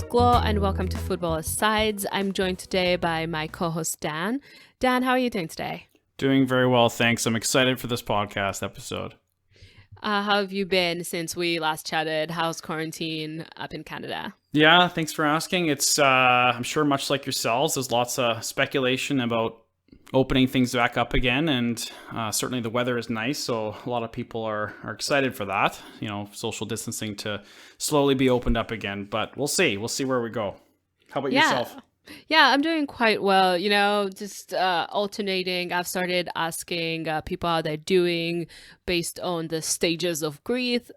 Glo, and welcome to Football Asides. I'm joined today by my co-host Dan. Dan, how are you doing today? Doing very well, thanks. I'm excited for this podcast episode. How have you been since we last chatted? How's quarantine up in Canada? Yeah, thanks for asking. It's, I'm sure much like yourselves, there's lots of speculation about opening things back up again, and certainly the weather is nice, so a lot of people are excited for that, social distancing to slowly be opened up again, but we'll see where we go. How about yourself? Yeah, I'm doing quite well, just alternating. I've started asking people how they're doing based on the stages of grief.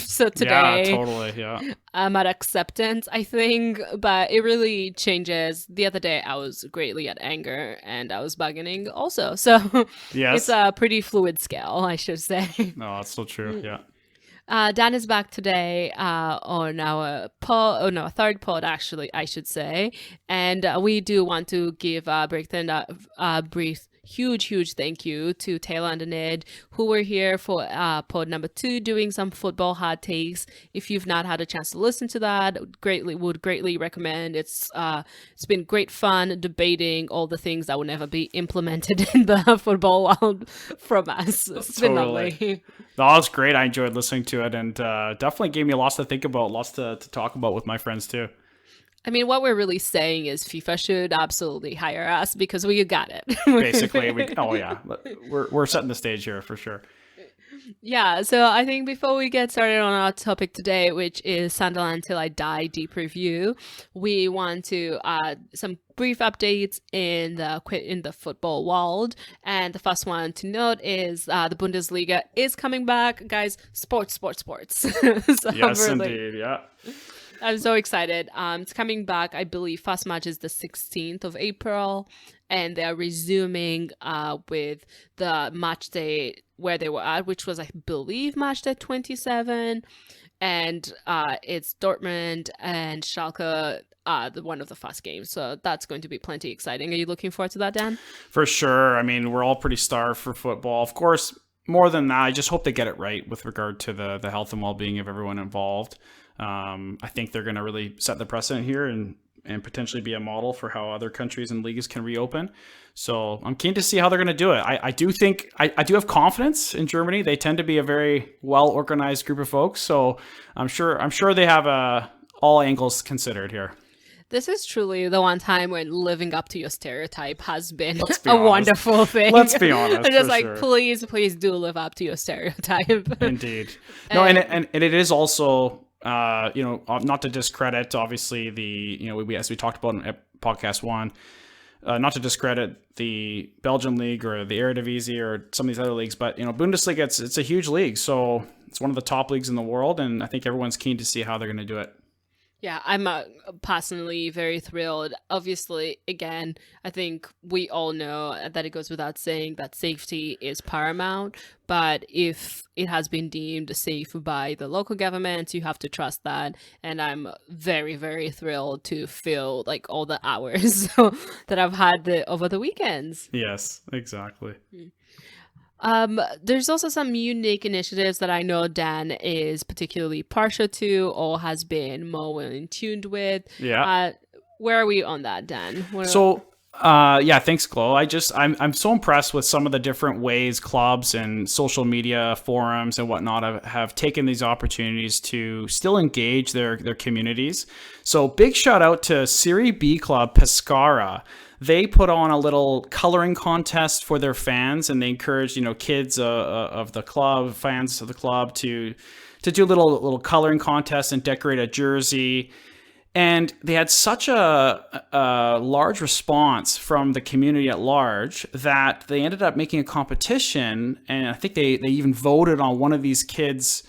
So today, Yeah, totally, yeah. I'm at acceptance, I think, but it really changes. The other day, I was greatly at anger and I was bargaining also. So Yes. It's a pretty fluid scale, I should say. No, that's so true, yeah. Dan is back today on our third pod, actually, I should say. And we do want to give a brief, huge thank you to Taylor and Ned, who were here for pod number 2, doing some football hot takes. If you've not had a chance to listen to that, would greatly recommend. It's been great fun debating all the things that will never be implemented in the football world from us. It's been lovely. That was great. I enjoyed listening to it, and definitely gave me lots to think about, lots to talk about with my friends too. I mean, what we're really saying is FIFA should absolutely hire us because we got it. Basically, we're setting the stage here for sure. Yeah, so I think before we get started on our topic today, which is Sunderland Till I Die deep review, we want to add some brief updates in the football world. And the first one to note is the Bundesliga is coming back, guys. Sports. So Yes, indeed. Yeah. I'm so excited. It's coming back. I believe first match is the 16th of April, and they're resuming with the match day where they were at, which was, I believe, match day 27, and it's Dortmund and Schalke, one of the first games. So that's going to be plenty exciting. Are you looking forward to that, Dan? For sure. I mean, we're all pretty starved for football. Of course, more than that, I just hope they get it right with regard to the health and well-being of everyone involved. I think they're going to really set the precedent here and potentially be a model for how other countries and leagues can reopen. So I'm keen to see how they're going to do it. I do think I do have confidence in Germany. They tend to be a very well-organized group of folks. So I'm sure they have all angles considered here. This is truly the one time when living up to your stereotype has been a wonderful thing. Let's be honest. I'm just like, sure. Please do live up to your stereotype. Indeed. No, and it is also, not to discredit, obviously, we as we talked about in podcast 1, not to discredit the Belgian league or the Eredivisie or some of these other leagues, but, Bundesliga, it's a huge league. So it's one of the top leagues in the world, and I think everyone's keen to see how they're going to do it. Yeah, I'm personally very thrilled. Obviously, again, I think we all know that it goes without saying that safety is paramount. But if it has been deemed safe by the local government, you have to trust that. And I'm very, very thrilled to feel like all the hours that I've had over the weekends. Yes, exactly. There's also some unique initiatives that I know Dan is particularly partial to or has been more well in tuned with. Yeah. Where are we on that, Dan? Thanks, Glo. I'm so impressed with some of the different ways clubs and social media forums and whatnot have taken these opportunities to still engage their communities. So big shout out to Serie B club Pescara. They put on a little coloring contest for their fans, and they encouraged, kids of the club, fans of the club, to do a little coloring contest and decorate a jersey. And they had such a large response from the community at large that they ended up making a competition, and I think they even voted on one of these kids'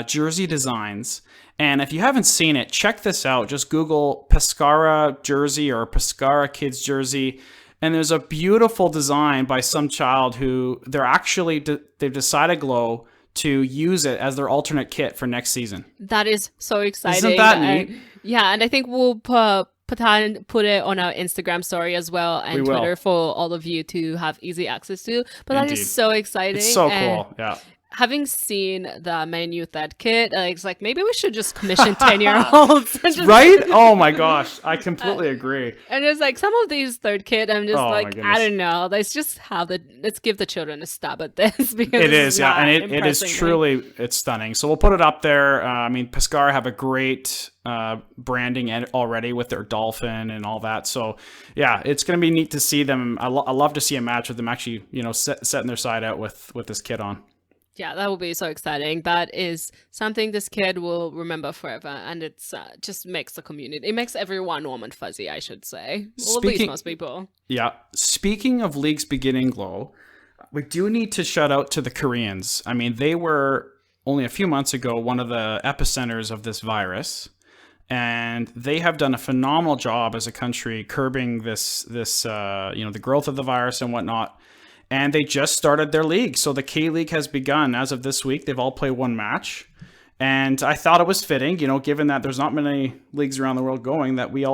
jersey designs. And if you haven't seen it, check this out. Just Google Pescara jersey or Pescara kids jersey. And there's a beautiful design by some child who they've decided, Glo, to use it as their alternate kit for next season. That is so exciting. Isn't that neat? And I think we'll put it on our Instagram story as well and Twitter for all of you to have easy access to. But Indeed. That is so exciting. It's so cool. Yeah. having seen the Man U That kid, it's like maybe we should just commission 10-year-olds. Right? Oh my gosh, I completely agree. And it's like some of these third kid, I'm just Oh, my like, goodness. I don't know. Let's give the children a stab at this because It this is, yeah, not and it is impressing me. truly, it's stunning. So we'll put it up there. I mean, Pescara have a great branding already with their dolphin and all that. So yeah, it's going to be neat to see them. I love to see a match with them actually, setting their side out with this kid on. Yeah, that will be so exciting. That is something this kid will remember forever, and it's just makes the community. It makes everyone warm and fuzzy, I should say. Well, at least most people. Yeah. Speaking of leagues beginning glow, we do need to shout out to the Koreans. I mean, they were only a few months ago one of the epicenters of this virus, and they have done a phenomenal job as a country curbing this the growth of the virus and whatnot. And they just started their league. So the K-League has begun as of this week. They've all played one match. And I thought it was fitting, given that there's not many leagues around the world going, that we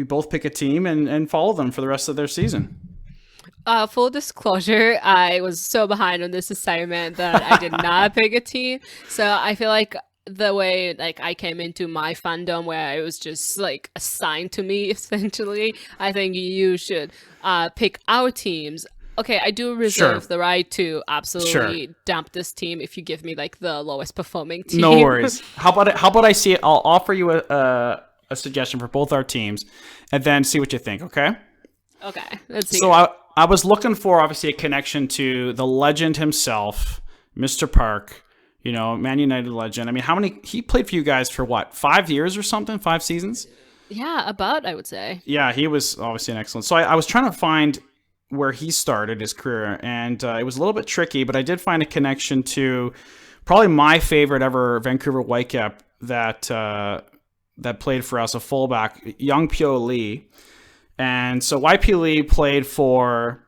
both pick a team and follow them for the rest of their season. Full disclosure, I was so behind on this assignment that I did not pick a team. So I feel like the way I came into my fandom where it was just assigned to me essentially, I think you should pick our teams. Okay, I do reserve the right to absolutely dump this team if you give me the lowest performing team. No worries. How about I see it? I'll offer you a suggestion for both our teams, and then see what you think. Okay. Okay. Let's see. So I was looking for obviously a connection to the legend himself, Mr. Park. Man United legend. I mean, he played for you guys for what, 5 years or something? 5 seasons? Yeah, about I would say. Yeah, he was obviously an excellent. So I was trying to find where he started his career, and it was a little bit tricky, but I did find a connection to probably my favorite ever Vancouver Whitecap that played for us, a fullback, Young Pyo Lee. And so YP Lee played for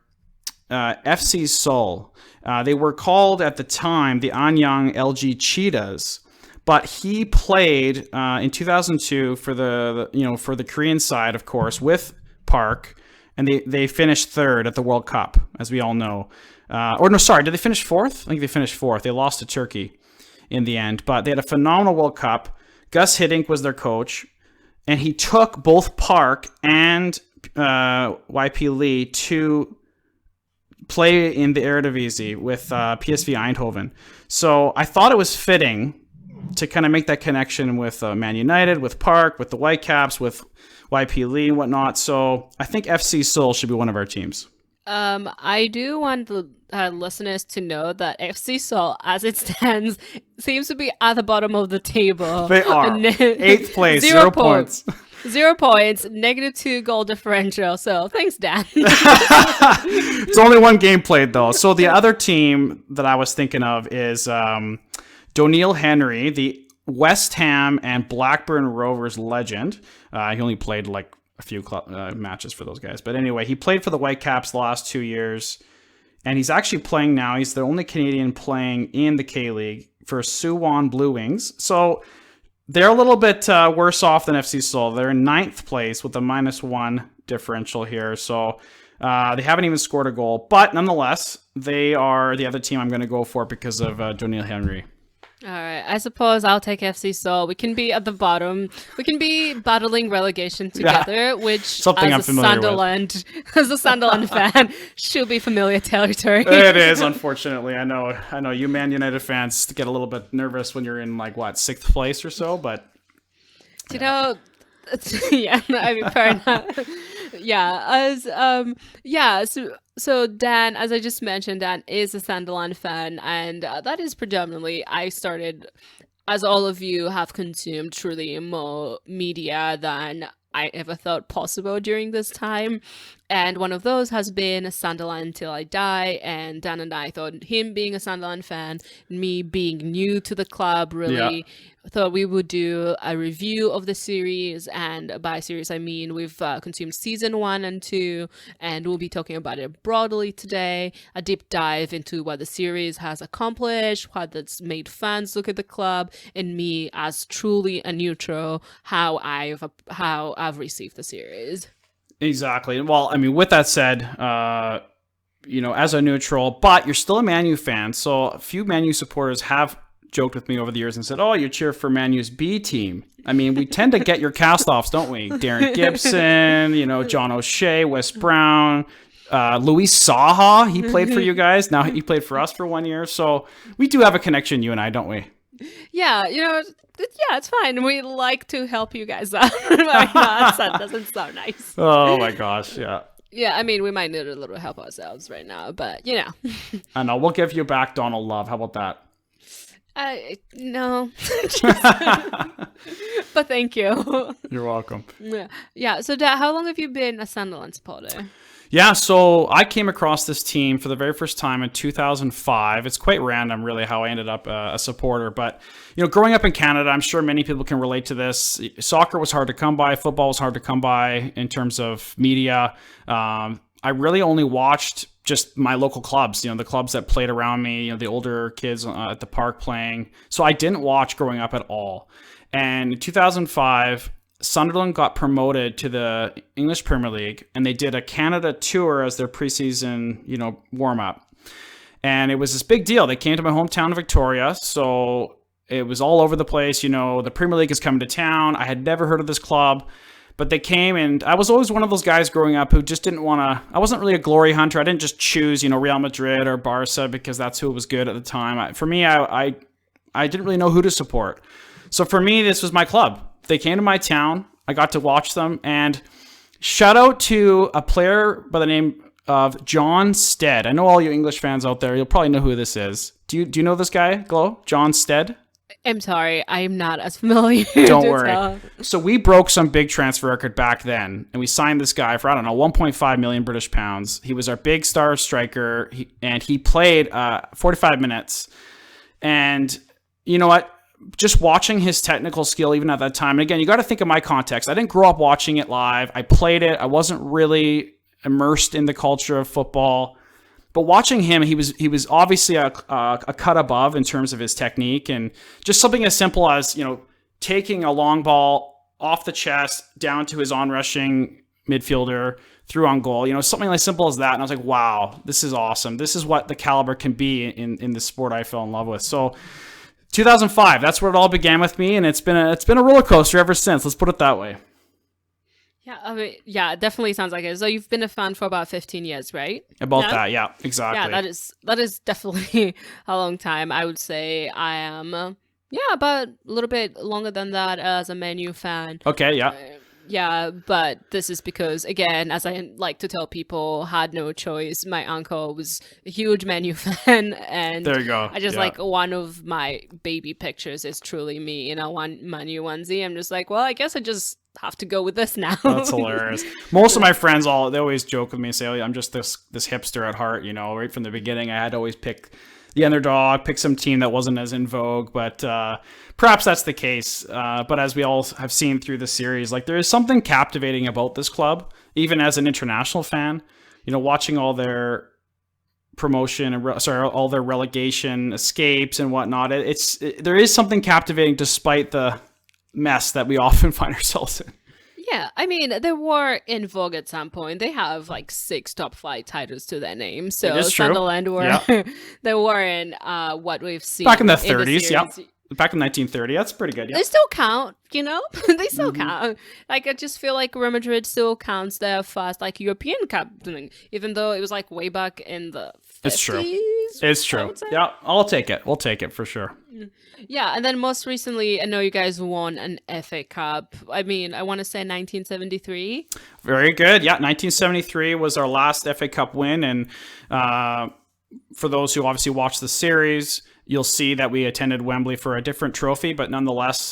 FC Seoul. They were called at the time the Anyang LG Cheetahs, but he played in 2002 for the Korean side, of course, with Park. And they finished third at the World Cup, as we all know. Did they finish fourth? I think they finished fourth. They lost to Turkey in the end. But they had a phenomenal World Cup. Gus Hiddink was their coach. And he took both Park and YP Lee to play in the Eredivisie with PSV Eindhoven. So I thought it was fitting to kind of make that connection with Man United, with Park, with the Whitecaps, with YP Lee and whatnot. So I think FC Seoul should be one of our teams. I do want the listeners to know that FC Seoul, as it stands, seems to be at the bottom of the table. They are. 8th place, 0 points. 0 points, -2 goal differential. So thanks, Dan. It's only one game played, though. So the other team that I was thinking of is Doniel Henry, the West Ham and Blackburn Rovers legend. He only played a few matches for those guys. But anyway, he played for the Whitecaps the last 2 years. And he's actually playing now. He's the only Canadian playing in the K-League for Suwon Blue Wings. So they're a little bit worse off than FC Seoul. They're in 9th place with a -1 differential here. So they haven't even scored a goal. But nonetheless, they are the other team I'm going to go for because of Doniel Henry. All right, I suppose I'll take FC Seoul. We can be at the bottom. We can be battling relegation together, which something I'm familiar with. As a Sunderland fan, should be familiar territory. It is, unfortunately. I know. You Man United fans get a little bit nervous when you're in 6th place or so, but yeah, I mean, fair enough. So Dan, as I just mentioned, Dan is a Sunderland fan, and that is predominantly, I started, as all of you have consumed truly more media than I ever thought possible during this time. And one of those has been Sunderland Till I Die. And Dan and I thought him being a Sunderland fan, me being new to the club, really thought we would do a review of the series. And by series, I mean we've consumed season 1 and 2, and we'll be talking about it broadly today. A deep dive into what the series has accomplished, what that's made fans look at the club, and me as truly a neutral, how I've received the series. Exactly. Well, I mean, with that said, as a neutral, but you're still a Man U fan. So a few Man U supporters have joked with me over the years and said, "Oh, you cheer for Man U's B team." I mean, we tend to get your cast-offs, don't we? Darren Gibson, John O'Shea, Wes Brown, Luis Saha. He played for you guys. Now he played for us for 1 year. So we do have a connection, you and I, don't we? Yeah, it's fine. We like to help you guys out. That doesn't sound nice. Oh my gosh, yeah. Yeah, I mean, we might need a little help ourselves right now, but I know, we'll give you back Donald Love. How about that? No. But thank you. You're welcome. Yeah. So, Dad, how long have you been a Sunderland supporter? Yeah, so I came across this team for the very first time in 2005. It's quite random, really, how I ended up a supporter. But, growing up in Canada, I'm sure many people can relate to this. Soccer was hard to come by. Football was hard to come by in terms of media. I really only watched just my local clubs, the clubs that played around me, the older kids at the park playing. So I didn't watch growing up at all. And in 2005... Sunderland got promoted to the English Premier League, and they did a Canada tour as their preseason, warm-up. And it was this big deal. They came to my hometown of Victoria, so it was all over the place. The Premier League is coming to town. I had never heard of this club, but they came, and I was always one of those guys growing up who just didn't want to... I wasn't really a glory hunter. I didn't just choose, Real Madrid or Barca because that's who was good at the time. For me, I didn't really know who to support. So for me, this was my club. They came to my town. I got to watch them. And shout out to a player by the name of John Stead. I know all you English fans out there, you'll probably know who this is. Do you know this guy, Glow? John Stead? I'm sorry. I am not as familiar. Don't worry. So we broke some big transfer record back then. And we signed this guy for, 1.5 million British pounds. He was our big star striker. And he played 45 minutes. And you know what? Just watching his technical skill even at that time. And again, you got to think of my context. I didn't grow up watching it live. I played it. I wasn't really immersed in the culture of football. But watching him, he was obviously a cut above in terms of his technique. And just something as simple as, taking a long ball off the chest down to his on-rushing midfielder through on goal. Something as simple as that. And I was like, wow, this is awesome. This is what the caliber can be in the sport I fell in love with. So 2005, that's where it all began with me, and it's been a roller coaster ever since. Let's put it that way. Yeah, it definitely sounds like it. So you've been a fan for about 15 years, right? That, yeah, exactly. Yeah, that is definitely a long time. I would say I am, about a little bit longer than that as a Man U fan. Okay, yeah. Yeah, but this is because, again, as I like to tell people, had no choice. My uncle was a huge Man U fan, and there you go. I just like one of my baby pictures is truly me in a Man U onesie. I'm just like, well, I guess I just have to go with this now. That's hilarious. Most of my friends, they always joke with me and say, "Oh, I'm just this hipster at heart." Right from the beginning, I had to always pick the underdog, pick some team that wasn't as in vogue, but perhaps that's the case. But as we all have seen through the series, there is something captivating about this club, even as an international fan. Watching all their promotion and all their relegation escapes and whatnot. There is something captivating despite the mess that we often find ourselves in. Yeah, I mean, they were in vogue at some point. They have 6 top flight titles to their name. So Sunderland were they were in what we've seen back in the 30s. Yeah, back in 1930. That's pretty good. Yeah. They still count, They still count. I just feel like Real Madrid still counts their first European Cup, even though it was way back in the 50s. It's true. It's true. Yeah, I'll take it. We'll take it for sure. Yeah, and then most recently, I know you guys won an FA Cup. I mean, I want to say 1973. Very good. Yeah, 1973 was our last FA Cup win. And for those who obviously watched the series, you'll see that we attended Wembley for a different trophy. But nonetheless,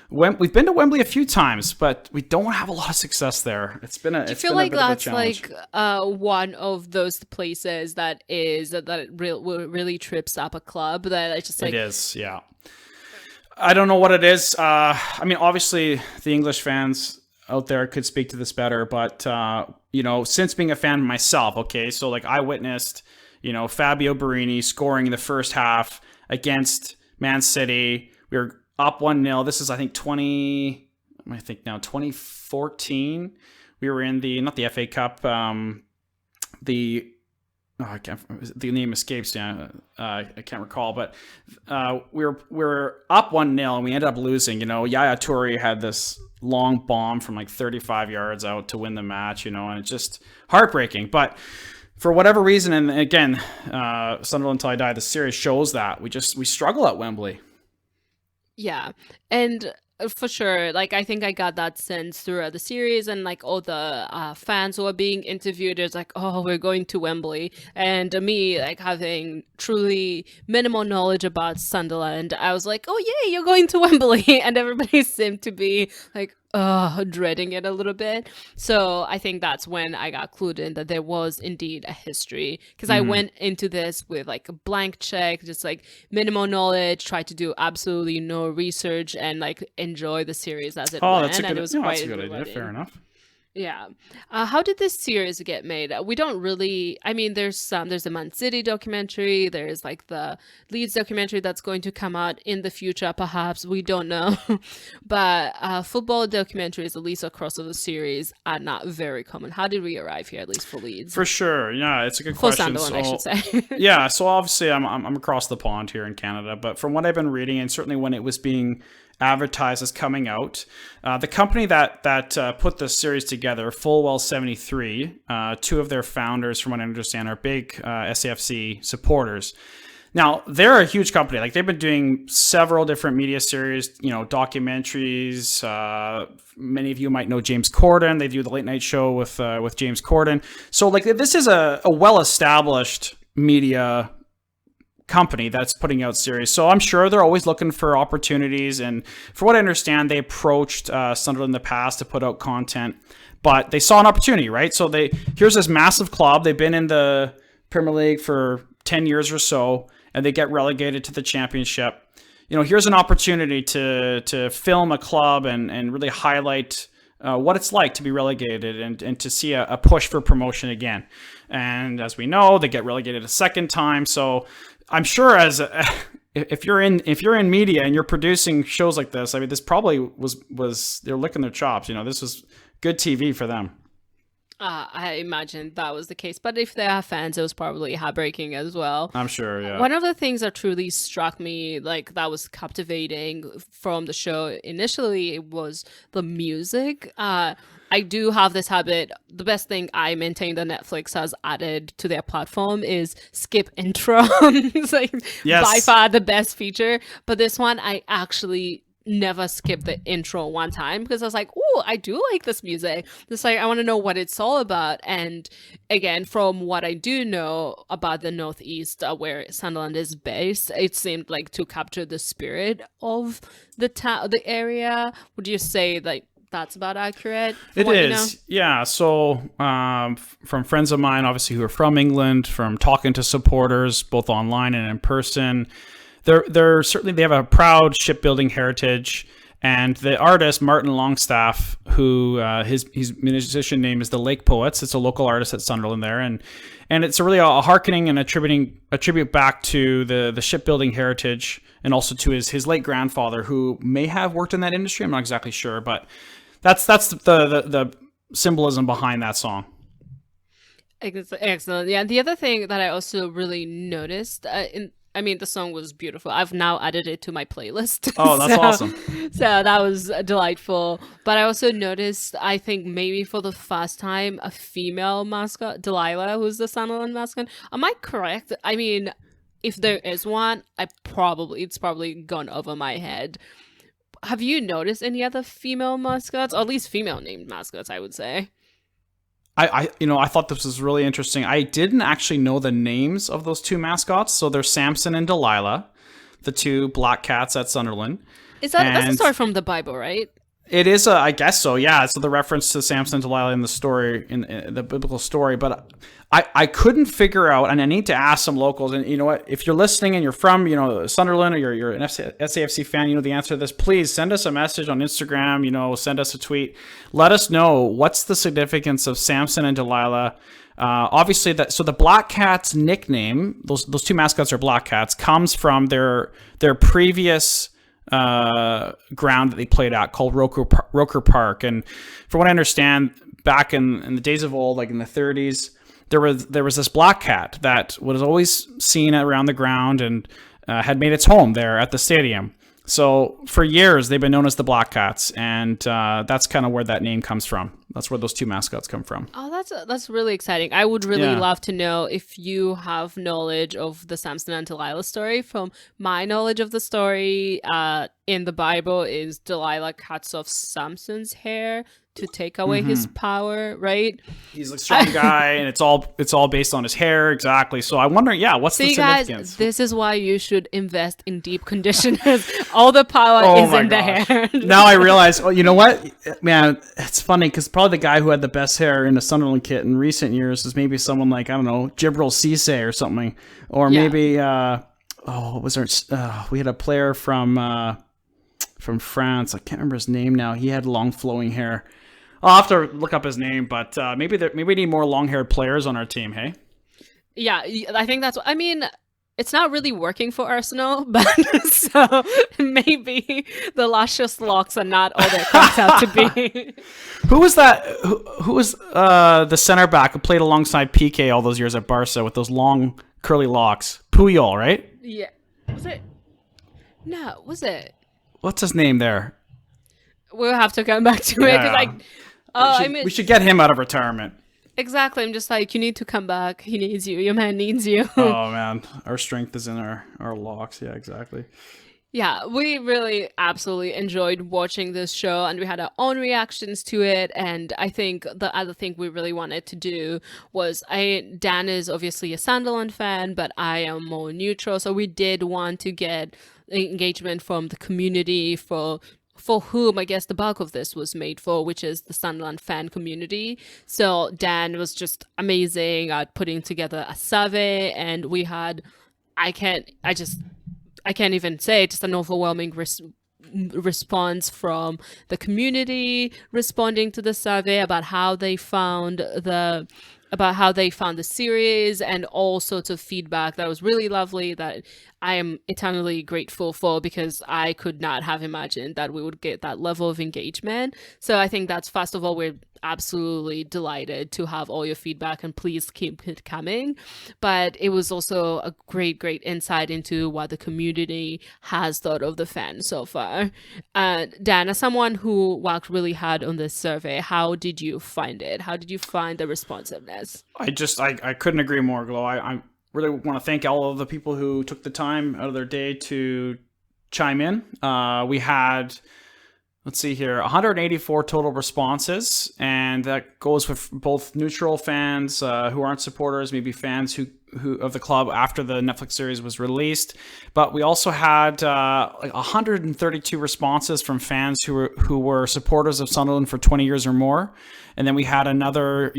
we've been to Wembley a few times, but we don't have a lot of success there. It's been a. Do you feel like that's one of those places that really trips up a club that it's just it is, yeah. I don't know what it is. I mean, obviously, the English fans out there could speak to this better, but since being a fan myself, okay, so I witnessed, Fabio Borini scoring in the first half against Man City. We were up 1-0. This is, I think, 2014. We were in not the FA Cup, the I can't, the name escapes me. I can't recall, but we were up 1-0 and we ended up losing. Yaya Toure had this long bomb from like 35 yards out to win the match, and it's just heartbreaking. But for whatever reason, and again, Sunderland Till I Die, the series shows that we struggle at Wembley. Yeah, and for sure, like I think I got that sense throughout the series, and like all the fans who are being interviewed, it's like, oh, we're going to Wembley, and me like having truly minimal knowledge about Sunderland, I was like, oh yay, you're going to Wembley, and everybody seemed to be like, dreading it a little bit. So I think that's when I got clued in that there was indeed a history, because I went into this with like a blank check, just like minimal knowledge, tried to do absolutely no research, and like enjoy the series as it went. That's a good, and it was that's a good idea. Fair enough. Yeah. How did this series get made? We don't really, I mean, there's the Man City documentary, there's like the Leeds documentary that's going to come out in the future, perhaps, we don't know. But football documentaries, at least across the series, are not very common. How did we arrive here, at least for Leeds? For sure. Yeah, it's a good for question. Sunderland, I should say. Yeah, so obviously I'm across the pond here in Canada, but from what I've been reading, and certainly when it was being advertised as coming out, the company that put this series together, Fulwell 73, two of their founders, from what I understand, are big SAFC supporters. Now, they're a huge company. Like, they've been doing several different media series, documentaries. Many of you might know James Corden. They do the late night show with James Corden. So, like, this is a well-established media company that's putting out series. So I'm sure they're always looking for opportunities. And for what I understand, they approached Sunderland in the past to put out content, but they saw an opportunity, right? So here's this massive club. They've been in the Premier League for 10 years or so, and they get relegated to the Championship. Here's an opportunity to film a club and really highlight what it's like to be relegated and to see a push for promotion again. And as we know, they get relegated a second time. So I'm sure if you're in media and you're producing shows like this, I mean, this probably was they're licking their chops. This was good TV for them. I imagine that was the case. But if they are fans, it was probably heartbreaking as well. I'm sure, yeah. One of the things that truly struck me, like that was captivating from the show initially, was the music. I do have this habit. The best thing I maintain that Netflix has added to their platform is skip intro. It's like by far the best feature. But this one, I actually never skipped the intro one time, because I was like, oh, I do like this music. It's like, I want to know what it's all about. And again, from what I do know about the Northeast, where Sunderland is based, it seemed like to capture the spirit of the area. Would you say like that's about accurate? It is, yeah. So from friends of mine, obviously, who are from England, from talking to supporters, both online and in person, they're certainly, they have a proud shipbuilding heritage. And the artist, Martin Longstaff, who his musician name is the Lake Poets. It's a local artist at Sunderland there. And it's really a hearkening and a tribute back to the shipbuilding heritage, and also to his late grandfather, who may have worked in that industry. I'm not exactly sure, but that's the symbolism behind that song. Excellent. Yeah. The other thing that I also really noticed the song was beautiful. I've now added it to my playlist. Oh, that's awesome. So that was delightful. But I also noticed, I think maybe for the first time, a female mascot, Delilah, who's the Sunderland mascot. Am I correct? I mean, if there is one, it's probably gone over my head. Have you noticed any other female mascots, or at least female named mascots, I would say? I thought this was really interesting. I didn't actually know the names of those two mascots. So they're Samson and Delilah, the two black cats at Sunderland. That's a story from the Bible, right? It is, I guess so, yeah. So the reference to Samson and Delilah in the story, in the biblical story, but I couldn't figure out, and I need to ask some locals. And you know what? If you're listening and you're from Sunderland, or you're an SAFC fan, you know the answer to this. Please send us a message on Instagram. Send us a tweet. Let us know what's the significance of Samson and Delilah. Obviously, so the Black Cats nickname, those two mascots are Black Cats, comes from their previous ground that they played at, called Roker Park. And from what I understand, back in the days of old, like in the 30s, there was this black cat that was always seen around the ground and had made its home there at the stadium. So for years they've been known as the Black Cats, and that's kind of where that name comes from. That's where those two mascots come from. Oh, that's really exciting. I would really love to know if you have knowledge of the Samson and Delilah story. From my knowledge of the story, in the Bible is Delilah cuts off Samson's hair to take away his power, right? He's a strong guy, and it's all based on his hair, exactly. So I'm wondering, what's the significance? Guys, this is why you should invest in deep conditioners. All the power is in the hair. Now I realize, you know what, man? It's funny because probably the guy who had the best hair in the Sunderland kit in recent years is maybe someone like, I don't know, Jibril Cisse or something, or maybe what was there? We had a player from France. I can't remember his name now. He had long flowing hair. I'll have to look up his name, but maybe we need more long-haired players on our team, hey? Yeah, I think that's what... I mean, it's not really working for Arsenal, but so maybe the luscious locks are not all that cracked out to be. Who was that? Who was the center back who played alongside PK all those years at Barca with those long, curly locks? Puyol, right? Yeah. Was it? No, was it? What's his name there? We'll have to come back to it, because we should get him out of retirement. Exactly. I'm just like, you need to come back. He needs you. Your man needs you. Oh, man. Our strength is in our locks. Yeah, exactly. Yeah, we really absolutely enjoyed watching this show, and we had our own reactions to it. And I think the other thing we really wanted to do was, Dan is obviously a Sunderland fan, but I am more neutral. So we did want to get engagement from the community for whom I guess the bulk of this was made for, which is the Sunderland fan community. So Dan was just amazing at putting together a survey, and we had, I can't even say, just an overwhelming response from the community responding to the survey about how they found the series, and all sorts of feedback that was really lovely, that I am eternally grateful for, because I could not have imagined that we would get that level of engagement. So I think that's, first of all, we're absolutely delighted to have all your feedback, and please keep it coming. But it was also a great insight into what the community has thought of the fans so far. Dan, as someone who worked really hard on this survey, how did you find it? How did you find the responsiveness? I couldn't agree more, Glo. I really want to thank all of the people who took the time out of their day to chime in. We had, let's see here, 184 total responses, and that goes with both neutral fans who aren't supporters, maybe fans who of the club after the Netflix series was released. But we also had 132 responses from fans who were supporters of Sunderland for 20 years or more. And then we had another,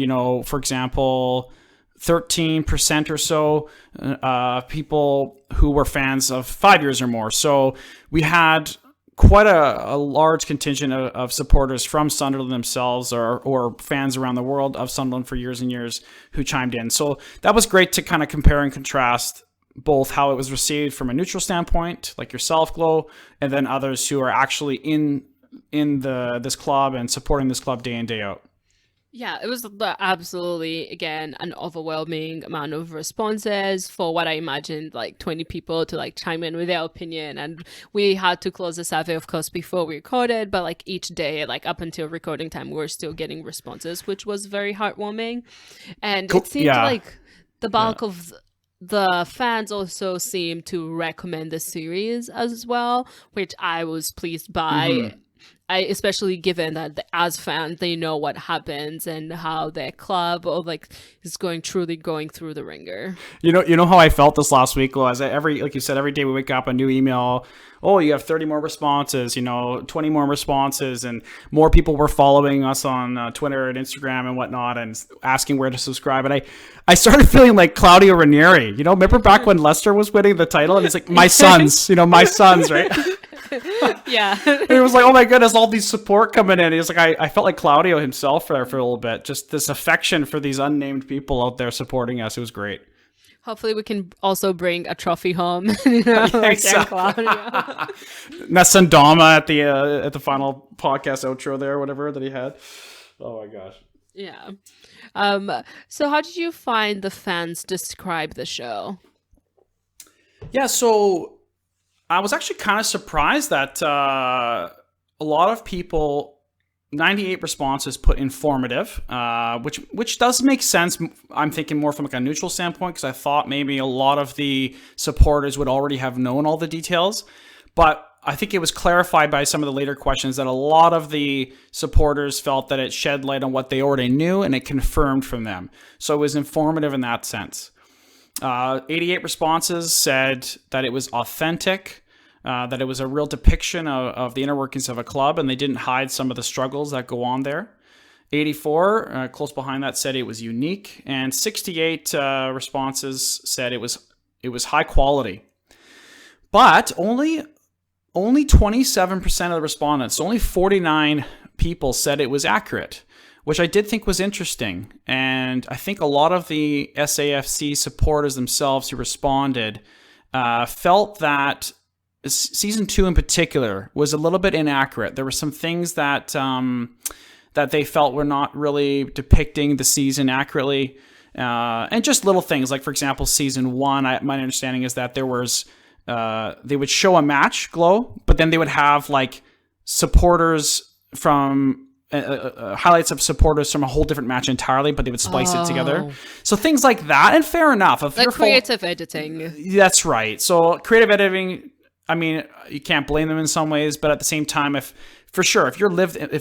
for example, 13% or so people who were fans of 5 years or more. So we had quite a large contingent of supporters from Sunderland themselves, or fans around the world of Sunderland for years and years, who chimed in. So that was great to kind of compare and contrast both how it was received from a neutral standpoint, like yourself, Glo, and then others who are actually in this club and supporting this club day in, day out. Yeah, it was absolutely, again, an overwhelming amount of responses for what I imagined, like 20 people to chime in with their opinion. And we had to close the survey, of course, before we recorded, but each day, up until recording time, we were still getting responses, which was very heartwarming. And it seemed like the bulk of the fans also seemed to recommend the series as well, which I was pleased by. Mm-hmm. Especially given that as fans, they know what happens and how their club is truly going through the ringer. You know how I felt this last week, Lo, as like you said, every day we wake up, a new email. Oh, you have 30 more responses, 20 more responses, and more people were following us on Twitter and Instagram and whatnot, and asking where to subscribe. And I started feeling like Claudio Ranieri. Remember back when Leicester was winning the title, and it's like, my sons, my sons, right? Yeah. And it was like, oh my goodness, all these support coming in. It's like I felt like Claudio himself there for a little bit. Just this affection for these unnamed people out there supporting us. It was great. Hopefully we can also bring a trophy home. Exactly. Nessandama at the final podcast outro there, whatever that he had. Oh my gosh. Yeah. Um, so how did you find the fans describe the show? Yeah, so I was actually kind of surprised that a lot of people, 98 responses put informative, which does make sense. I'm thinking more from like a neutral standpoint because I thought maybe a lot of the supporters would already have known all the details. But I think it was clarified by some of the later questions that a lot of the supporters felt that it shed light on what they already knew and it confirmed from them. So it was informative in that sense. 88 responses said that it was authentic, that it was a real depiction of the inner workings of a club, and they didn't hide some of the struggles that go on there. 84, close behind that, said it was unique, and 68 responses said it was high quality. But only 27% of the respondents, only 49 people said it was accurate, which I did think was interesting. And I think a lot of the SAFC supporters themselves who responded felt that season 2 in particular was a little bit inaccurate. There were some things that that they felt were not really depicting the season accurately. And just little things, like, for example, season 1, my understanding is that there was... they would show a match glow, but then they would have like supporters from highlights of supporters from a whole different match entirely, but they would splice it together. So things like that, and fair enough. If Like creative editing. That's right. So creative editing, I mean, you can't blame them in some ways, but at the same time, if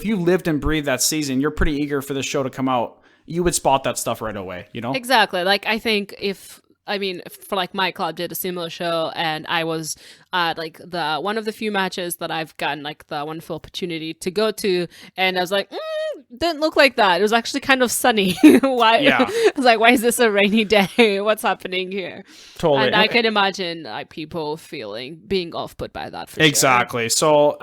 you lived and breathed that season, you're pretty eager for the show to come out. You would spot that stuff right away, you know? Exactly. Like, I think for like my club did a similar show, and I was like the one of the few matches that I've gotten like the wonderful opportunity to go to, and I was like, didn't look like that. It was actually kind of sunny. Why? Yeah. I was like, why is this a rainy day? What's happening here? Totally. And I can imagine like people being off put by that. For exactly. Sure. So,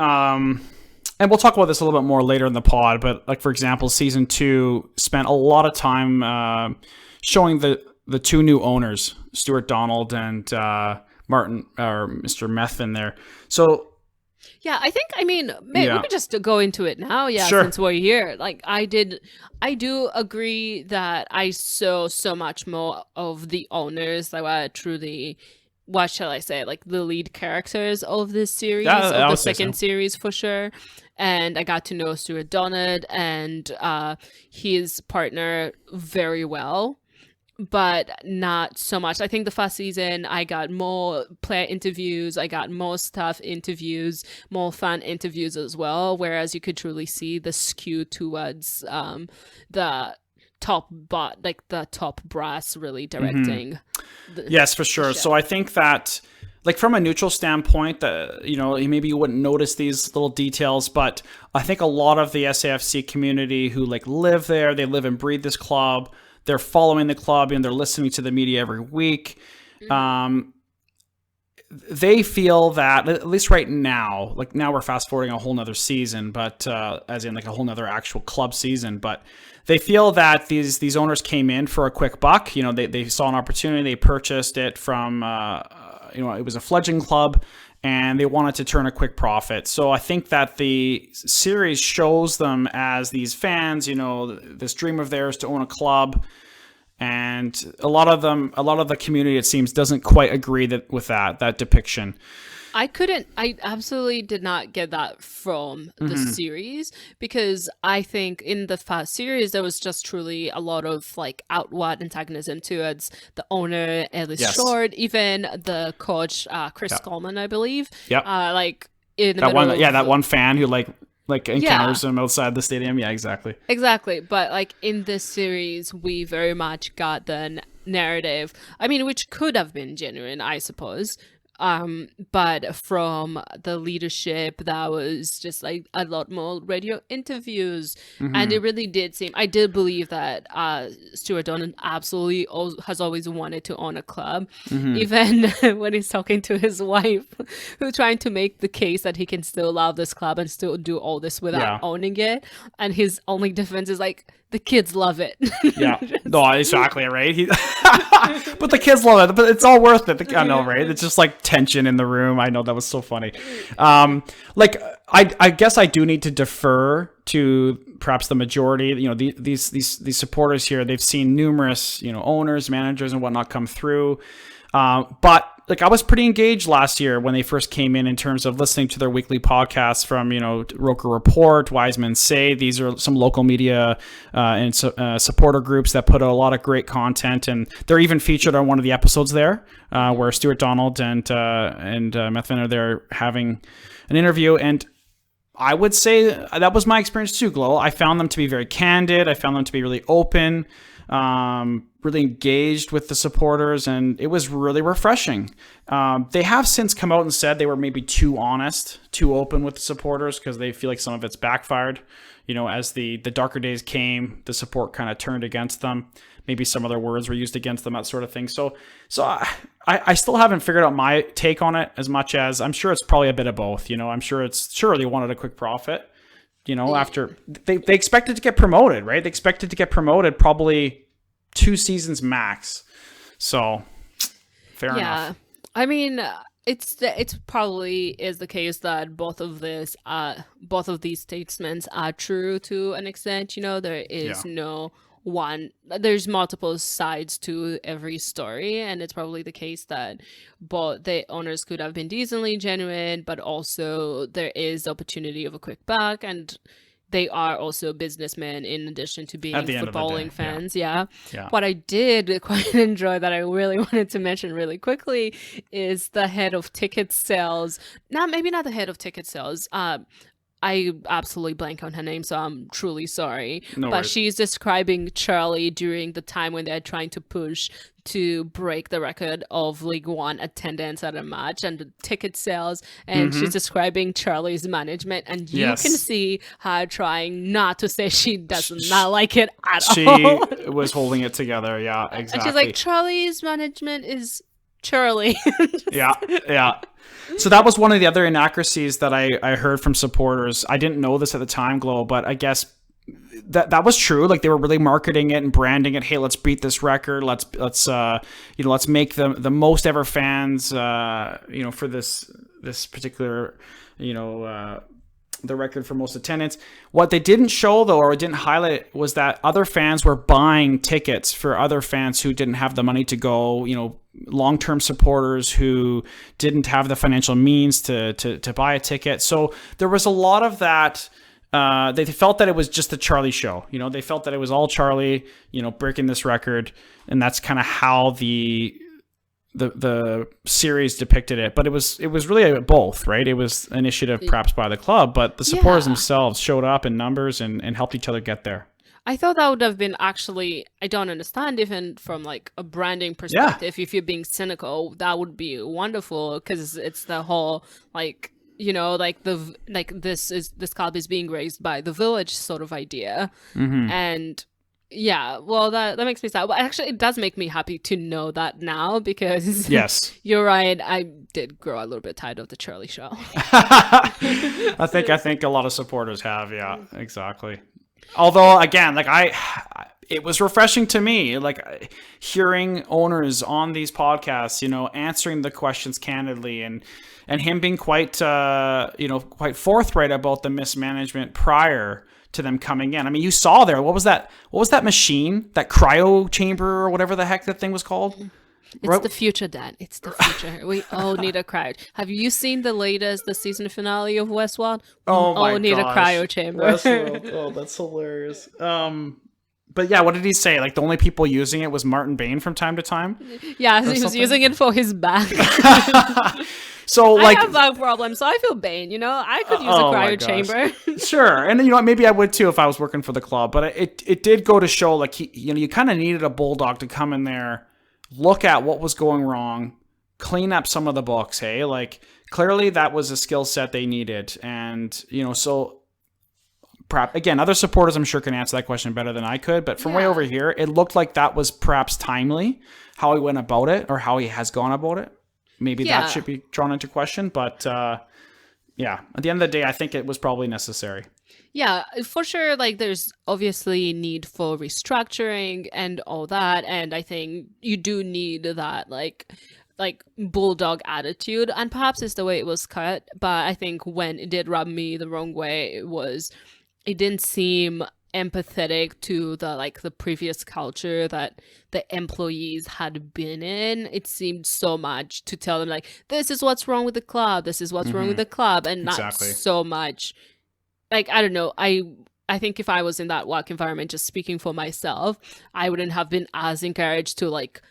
and we'll talk about this a little bit more later in the pod, but like, for example, season 2 spent a lot of time showing the two new owners, Stuart Donald and Martin, or Mr. Methvin there. So, yeah, I mean, we could just go into it now. Yeah, sure. Since we're here, like I do agree that I saw so much more of the owners that were truly, what shall I say, like the lead characters of this series, of the second series for sure. And I got to know Stuart Donald and his partner very well, but not so much. I think the first season I got more player interviews, I got more staff interviews, more fan interviews as well, whereas you could truly see the skew towards the top brass really directing. Yes, for sure. So I think that, like, from a neutral standpoint, that, you know, maybe you wouldn't notice these little details, but I think a lot of the SAFC community who like live there, they live and breathe this club, they're following the club and they're listening to the media every week. They feel that, at least right now, like now we're fast forwarding a whole nother season, but as in like a whole nother actual club season, but they feel that these owners came in for a quick buck. You know, they saw an opportunity, they purchased it from, it was a fledgling club, and they wanted to turn a quick profit. So I think that the series shows them as these fans, you know, this dream of theirs to own a club. And a lot of the community, it seems, doesn't quite agree with that depiction. I absolutely did not get that from the series, because I think in the first series there was just truly a lot of like outward antagonism towards the owner, Ellis Short, even the coach, Chris Coleman, I believe. Yep. Like in the that one fan who like encounters him outside the stadium. Yeah, exactly. Exactly. But like in this series, we very much got the narrative, I mean, which could have been genuine, I suppose. But from the leadership, that was just like a lot more radio interviews. And it really did seem, I did believe that Stuart Donald absolutely has always wanted to own a club, even when he's talking to his wife, who's trying to make the case that he can still love this club and still do all this without owning it. And his only defense is like, the kids love it. Yeah, no, exactly, right? But the kids love it, but it's all worth it. I know, right? It's just like tension in the room. I know, that was so funny. Like, I guess I do need to defer to perhaps the majority. You know, these supporters here, they've seen numerous, you know, owners, managers, and whatnot come through. But like, I was pretty engaged last year when they first came in terms of listening to their weekly podcasts from, you know, Roker Report, Wise Men Say. These are some local media and supporter groups that put out a lot of great content, and they're even featured on one of the episodes there, where Stuart Donald and Methvin are there having an interview. And I would say that was my experience too, Glow. I found them to be very candid. I found them to be really open, really engaged with the supporters, and it was really refreshing. They have since come out and said they were maybe too honest, too open with the supporters, because they feel like some of it's backfired. You know, as the darker days came, the support kind of turned against them. Maybe some other words were used against them, that sort of thing. So I still haven't figured out my take on it, as much as I'm sure it's probably a bit of both. You know, I'm sure they wanted a quick profit. You know, after they expected to get promoted, right? They expected to get promoted probably 2 seasons max. So fair enough. I mean, it's probably is the case that both of these statements are true to an extent. You know, there is there's multiple sides to every story, and it's probably the case that both the owners could have been decently genuine, but also there is the opportunity of a quick buck, and they are also businessmen in addition to being footballing fans. Yeah. What I did quite enjoy that I really wanted to mention really quickly is the head of ticket sales. Maybe not the head of ticket sales. I absolutely blank on her name, so I'm truly sorry. No worries. She's describing Charlie during the time when they're trying to push to break the record of League One attendance at a match and the ticket sales. And she's describing Charlie's management, and you can see her trying not to say she does not like it at all. She was holding it together. Yeah, exactly. And she's like, Charlie's management is Charlie. Yeah. So that was one of the other inaccuracies that I heard from supporters. I didn't know this at the time, Glow, but I guess that was true. Like, they were really marketing it and branding it. Hey, let's beat this record. Let's make the most ever fans, for this particular, the record for most attendance. What they didn't show, though, or didn't highlight, was that other fans were buying tickets for other fans who didn't have the money to go, long-term supporters who didn't have the financial means to buy a ticket. So there was a lot of that. They felt that it was just the Charlie show. They felt that it was all Charlie, breaking this record. And that's kind of how the series depicted it. But it was really both, right? It was initiative perhaps by the club, but the supporters themselves showed up in numbers and helped each other get there. I thought that would have been I don't understand, even from like a branding perspective. If you're being cynical, that would be wonderful, because it's the whole this club is being raised by the village sort of idea. And that makes me sad. But actually, it does make me happy to know that now, because you're right. I did grow a little bit tired of the Charlie show. I think a lot of supporters have. Yeah, exactly. Although, again, it was refreshing to me, hearing owners on these podcasts, answering the questions candidly, and him being quite forthright about the mismanagement prior to them coming in. I mean, you saw there, what was that machine, that cryo chamber or whatever the heck that thing was called? It's the future, Dad. It's the future. We all need a cryo. Have you seen the season finale of Westworld? We all need a cryo chamber. Westworld. Oh, that's hilarious. But yeah, what did he say? The only people using it was Martin Bain from time to time? Yeah, he was using it for his back. So I have back problems, so I feel Bain, I could use a cryo chamber. Sure. And maybe I would too if I was working for the club, but it did go to show you kind of needed a bulldog to come in there, look at what was going wrong, clean up some of the books. Hey, clearly that was a skill set they needed. And, so perhaps, again, other supporters I'm sure can answer that question better than I could, but from way over here, it looked like that was perhaps timely, how he went about it, or how he has gone about it. Maybe that should be drawn into question, but yeah, at the end of the day, I think it was probably necessary. Yeah, for sure. Like, there's obviously need for restructuring and all that, and I think you do need that like bulldog attitude, and perhaps it's the way it was cut. But I think when it did rub me the wrong way, it didn't seem empathetic to the previous culture that the employees had been in. It seemed so much to tell them like, this is what's wrong with the club, this is what's wrong with the club, and not Exactly. so much like, I don't know. I think if I was in that work environment, just speaking for myself, I wouldn't have been as encouraged to like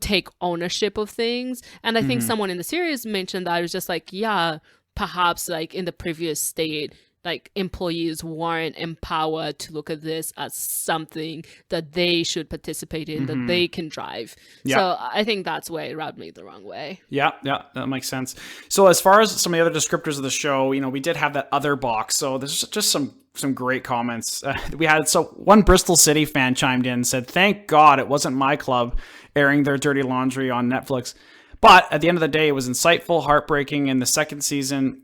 take ownership of things. And I think someone in the series mentioned that. It was just like, yeah, perhaps like in the previous state, like employees weren't empowered to look at this as something that they should participate in, that they can drive. Yeah. So I think that's where it rubbed me the wrong way. Yeah, that makes sense. So as far as some of the other descriptors of the show, we did have that other box. So there's just some great comments. We had, so one Bristol City fan chimed in and said, "Thank God it wasn't my club airing their dirty laundry on Netflix." But at the end of the day, it was insightful, heartbreaking in the second season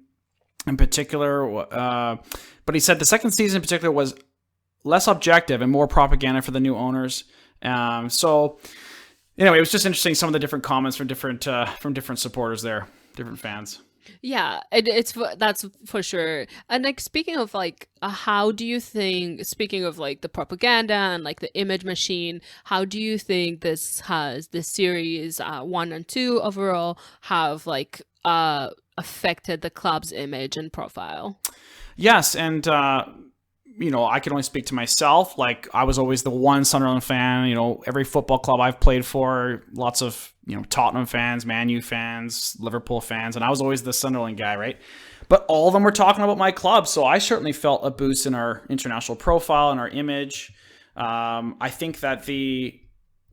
in particular. But he said the second season in particular was less objective and more propaganda for the new owners. So anyway, it was just interesting, some of the different comments from different supporters there, different fans. Yeah, that's for sure. And like, speaking of like, how do you think? Speaking of like the propaganda and like the image machine, how do you think this series 1 and 2 overall have like affected the club's image and profile? Yes, and I can only speak to myself. Like, I was always the one Sunderland fan. Every football club I've played for, lots of Tottenham fans, Man U fans, Liverpool fans, and I was always the Sunderland guy, right? But all of them were talking about my club, so I certainly felt a boost in our international profile and our image. I think that the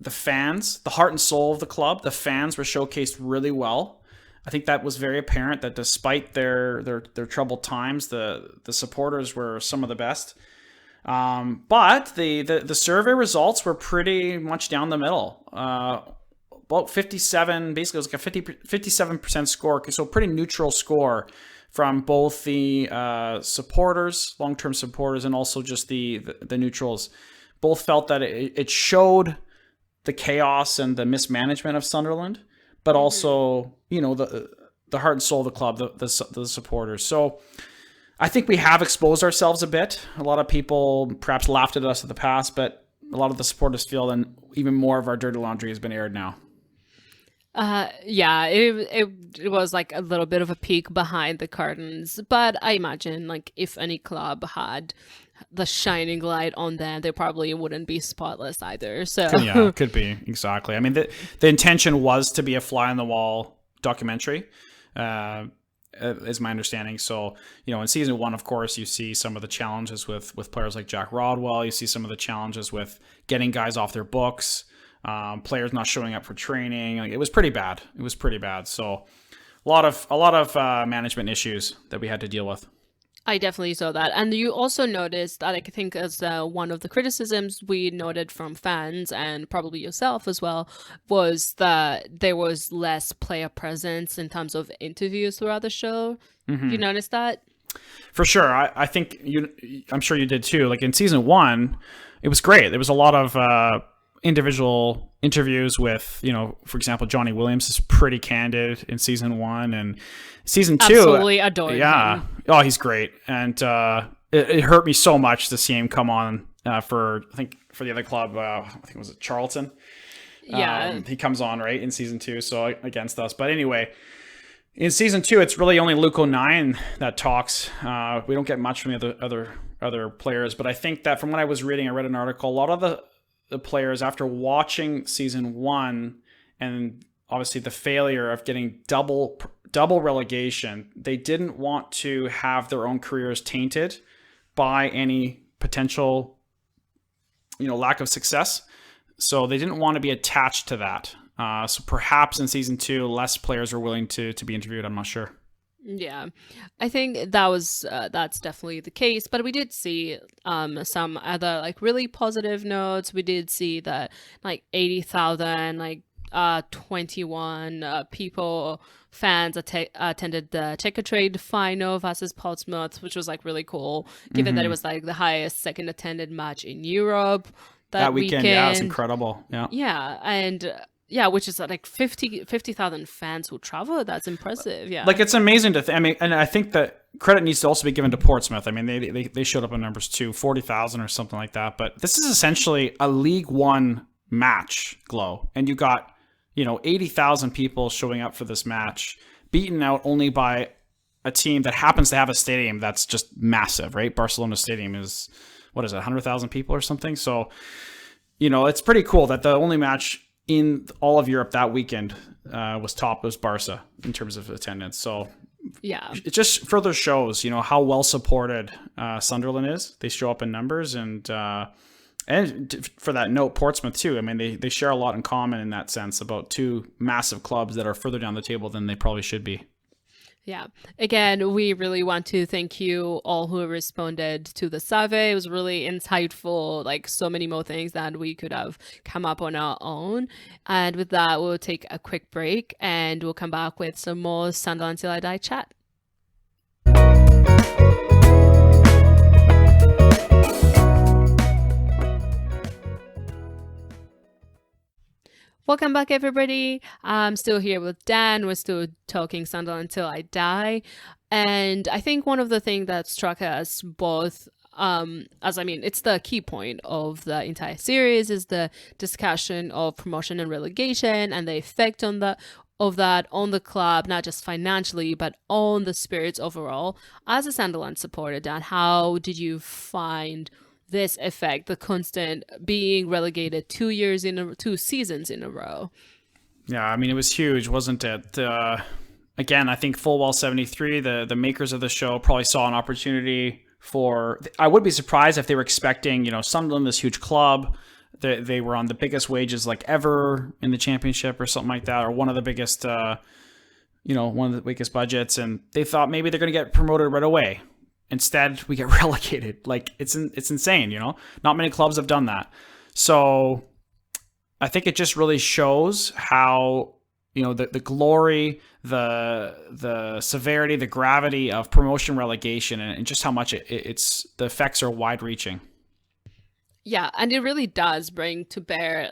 fans, the heart and soul of the club, the fans were showcased really well. I think that was very apparent that despite their troubled times, the supporters were some of the best. But the survey results were pretty much down the middle. About 57, basically it was like a 57% score, so pretty neutral score from both the supporters, long-term supporters, and also just the neutrals. Both felt that it showed the chaos and the mismanagement of Sunderland, but also, the heart and soul of the club, the supporters. So I think we have exposed ourselves a bit. A lot of people perhaps laughed at us in the past, but a lot of the supporters feel that even more of our dirty laundry has been aired now. Yeah, it was like a little bit of a peek behind the curtains, but I imagine like if any club had the shining light on them, they probably wouldn't be spotless either. So yeah, could be, exactly. I mean, the intention was to be a fly on the wall documentary, is my understanding. So in season 1, of course, you see some of the challenges with players like Jack Rodwell. You see some of the challenges with getting guys off their books. Players not showing up for training. Like, it was pretty bad. So a lot of management issues that we had to deal with. I definitely saw that. And you also noticed that, I think, as one of the criticisms we noted from fans and probably yourself as well, was that there was less player presence in terms of interviews throughout the show. You noticed that? For sure. I think I'm sure you did too. Like, in season 1, it was great. There was a lot of individual interviews with, for example, Johnny Williams is pretty candid in season 1, and season 2, absolutely adore him. Oh, he's great. And it hurt me so much to see him come on for the other club. I think it was Charlton. Yeah, he comes on right in season 2, so against us. But anyway, in season 2, it's really only Luke O'Nien that talks. We don't get much from the other players, but I think that from what I was reading, I read an article, a lot of the players, after watching season 1 and obviously the failure of getting double relegation, they didn't want to have their own careers tainted by any potential lack of success, so they didn't want to be attached to that. So perhaps in season 2, less players were willing to be interviewed. I'm not sure. Yeah, I think that's definitely the case. But we did see some other like really positive notes. We did see that like 80,000, like 21 people fans attended the Checkatrade final versus Portsmouth, which was like really cool, given that it was like the highest second attended match in Europe that weekend. Yeah, it's incredible. Yeah. Yeah, and which is like 50,000 fans who travel. That's impressive. Yeah, like it's amazing to. I mean, and I think that credit needs to also be given to Portsmouth. I mean, they showed up in numbers too, 40,000 or something like that. But this is essentially a League One match, Glow, and you got 80,000 people showing up for this match, beaten out only by a team that happens to have a stadium that's just massive, right? Barcelona Stadium is, what is it, 100,000 people or something? So, it's pretty cool that the only match in all of Europe that weekend was Barca in terms of attendance. So yeah, it just further shows, how well supported Sunderland is. They show up in numbers, and for that note, Portsmouth too. I mean, they share a lot in common in that sense about two massive clubs that are further down the table than they probably should be. Yeah. Again, we really want to thank you all who responded to the survey. It was really insightful, like so many more things that we could have come up on our own. And with that, we'll take a quick break and we'll come back with some more Sunderland Till I Die chat. Welcome back, everybody. I'm still here with Dan. We're still talking Sunderland Till I Die. And I think one of the things that struck us both, it's the key point of the entire series, is the discussion of promotion and relegation and the effect of that on the club, not just financially, but on the spirits overall. As a Sunderland supporter, Dan, how did you find this effect, the constant being relegated 2 seasons in a row? Yeah, I mean, it was huge, wasn't it? Again, I think Fullwell 73, the makers of the show, probably saw an opportunity for. I would be surprised if they were expecting, Sunderland, this huge club. They were on the biggest wages like ever in the championship or something like that, or one of the biggest, one of the biggest budgets, and they thought maybe they're going to get promoted right away. Instead, we get relegated. Like it's insane, Not many clubs have done that. So I think it just really shows how, the glory, the severity, the gravity of promotion relegation, and just how much it's the effects are wide reaching. Yeah, and it really does bring to bear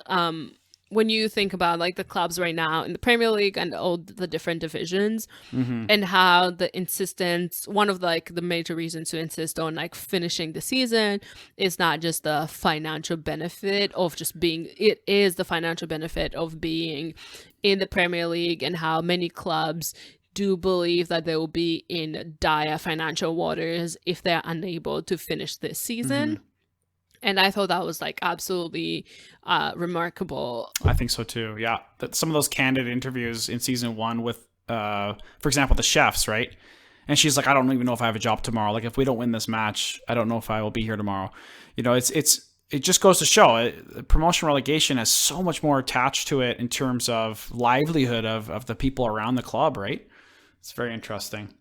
when you think about like the clubs right now in the Premier League and all the different divisions, and how the insistence, one of like the major reasons to insist on like finishing the season is not just the financial benefit of just being, it is the financial benefit of being in the Premier League, and how many clubs do believe that they will be in dire financial waters if they're unable to finish this season. And I thought that was like absolutely remarkable. I think so too. Yeah. Some of those candid interviews in season 1 with, for example, the chefs, right? And she's like, I don't even know if I have a job tomorrow. Like if we don't win this match, I don't know if I will be here tomorrow. It just goes to show promotion relegation has so much more attached to it in terms of livelihood of the people around the club, right? It's very interesting.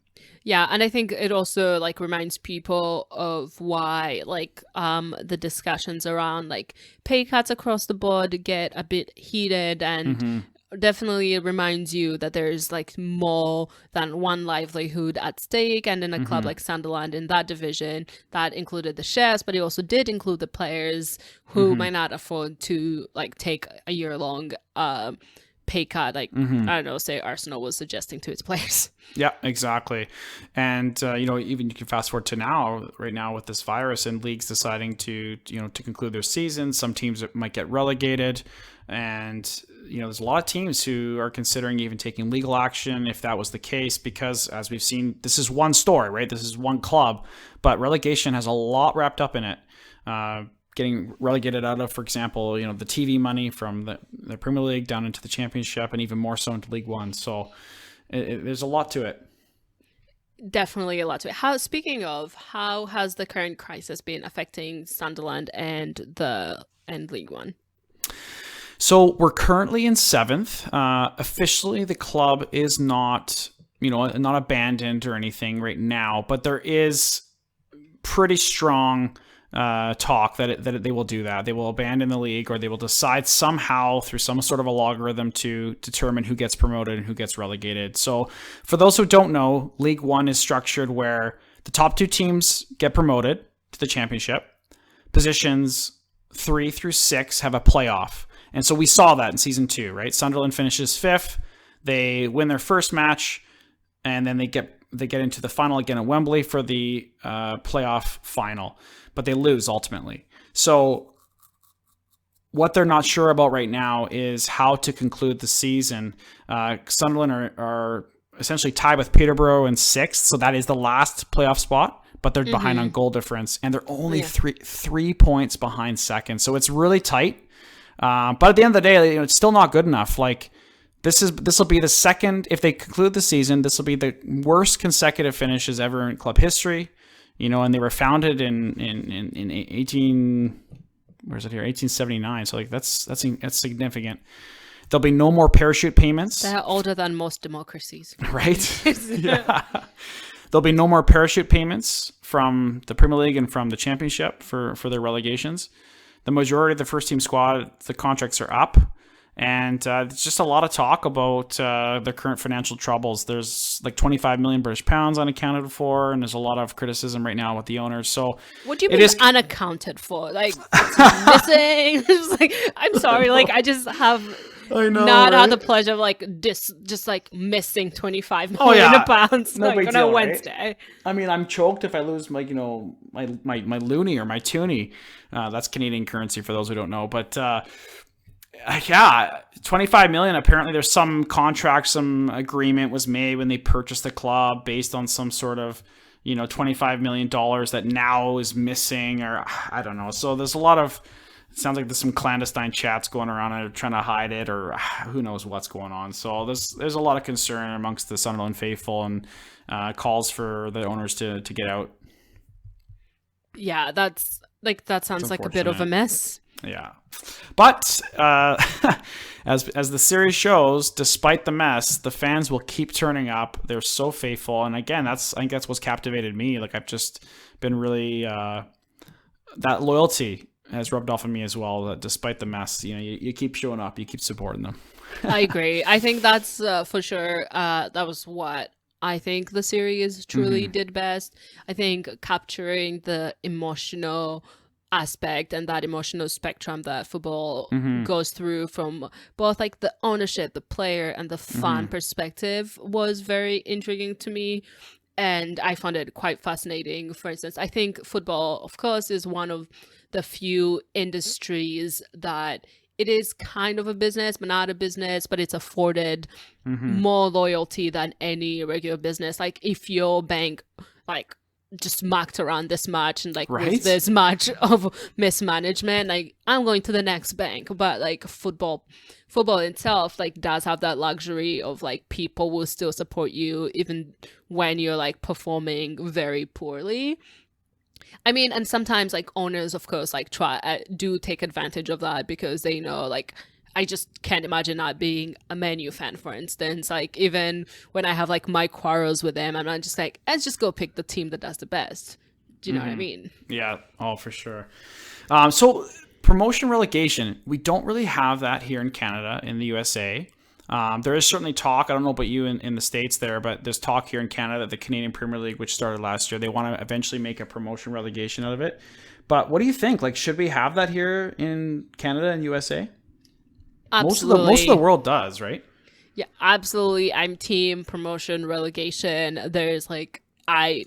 Yeah, and I think it also like reminds people of why like the discussions around like pay cuts across the board get a bit heated, and definitely it reminds you that there's like more than one livelihood at stake. And in a club like Sunderland, in that division, that included the chefs, but it also did include the players who might not afford to like take a year-long pay cut, like I don't know, say Arsenal was suggesting to its players. Yeah, exactly. And even you can fast forward to right now with this virus and leagues deciding to conclude their season. Some teams might get relegated, and there's a lot of teams who are considering even taking legal action if that was the case, because as we've seen, this is one story, right? This is one club, but relegation has a lot wrapped up in it. Getting relegated out of, for example, the TV money from the Premier League down into the Championship, and even more so into League One. So there's a lot to it. Definitely a lot to it. Speaking of, how has the current crisis been affecting Sunderland and League One? So we're currently in 7th. Officially, the club is not abandoned or anything right now, but there is pretty strong talk that they will do that. They will abandon the league, or they will decide somehow through some sort of a logarithm to determine who gets promoted and who gets relegated. So for those who don't know, League One is structured where the top 2 teams get promoted to the championship. Positions 3 through 6 have a playoff. And so we saw that in season 2, right? Sunderland finishes 5th. They win their first match, and then they get into the final again at Wembley for the playoff final, but they lose ultimately. So what they're not sure about right now is how to conclude the season. Sunderland are essentially tied with Peterborough in 6th, so that is the last playoff spot, but they're behind on goal difference, and they're only three points behind second. So it's really tight. But at the end of the day, it's still not good enough. Like, this will be the second, if they conclude the season, this will be the worst consecutive finishes ever in club history. And they were founded in 1879. So like that's significant. There'll be no more parachute payments. They're older than most democracies. Right? Yeah. There'll be no more parachute payments from the Premier League and from the Championship for their relegations. The majority of the first team squad, the contracts are up. And it's just a lot of talk about their current financial troubles. There's like 25 million British pounds unaccounted for, and there's a lot of criticism right now with the owners. So what do you mean unaccounted for? Like, it's missing? Just like, I'm sorry. Like, I just have not had the pleasure of like just like missing 25 million pounds no like, on a Wednesday. Right? I mean, I'm choked if I lose my loonie or my toonie. That's Canadian currency for those who don't know, but. 25 million. Apparently there's some contract, some agreement was made when they purchased the club based on some sort of, $25 million that now is missing, or I don't know. So there's a lot of, it sounds like there's some clandestine chats going around and trying to hide it, or who knows what's going on. So there's a lot of concern amongst the Sunderland faithful, and calls for the owners to get out. Yeah, that sounds like a bit of a mess. Yeah. But as the series shows, despite the mess, the fans will keep turning up. They're so faithful. And again, I think that's what's captivated me. Like, I've just been really that loyalty has rubbed off on me as well. That despite the mess, you keep showing up, you keep supporting them. I agree. I think that's for sure. That was what I think the series truly did best. I think capturing the emotional aspect and that emotional spectrum that football goes through, from both like the ownership, the player, and the fan perspective, was very intriguing to me, and I found it quite fascinating. For instance, I think football, of course, is one of the few industries that it is kind of a business, but not a business, but it's afforded more loyalty than any regular business. Like, if your bank like just mucked around this much and like with this much of mismanagement, like, I'm going to the next bank. But like football itself like does have that luxury of like people will still support you even when you're like performing very poorly. I mean, and sometimes like owners, of course, like do take advantage of that, because they know, like, I just can't imagine not being a Man U fan, for instance. Like, even when I have like my quarrels with them, I'm not just like, let's just go pick the team that does the best. Do you know what I mean? Yeah, for sure. So promotion relegation, we don't really have that here in Canada, in the USA. There is certainly talk, I don't know about you in the States there, but there's talk here in Canada that the Canadian Premier League, which started last year, they want to eventually make a promotion relegation out of it. But what do you think? Like, should we have that here in Canada and USA? Absolutely. Most of the world does, right? Yeah, absolutely. I'm team promotion relegation. There's like, I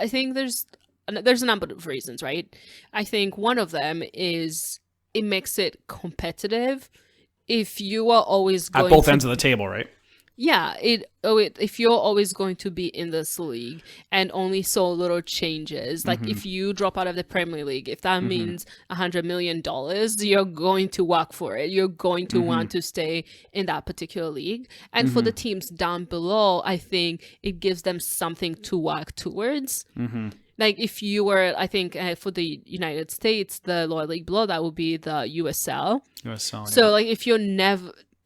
think there's a number of reasons, right? I think one of them is it makes it competitive. If you are always going at both ends of the table, right? Yeah, if you're always going to be in this league and only so little changes, like if you drop out of the Premier League, if that means $100 million, you're going to work for it. You're going to want to stay in that particular league. And for the teams down below, I think it gives them something to work towards. Like, if you were, I think for the United States, the lower league below that would be the USL. So like,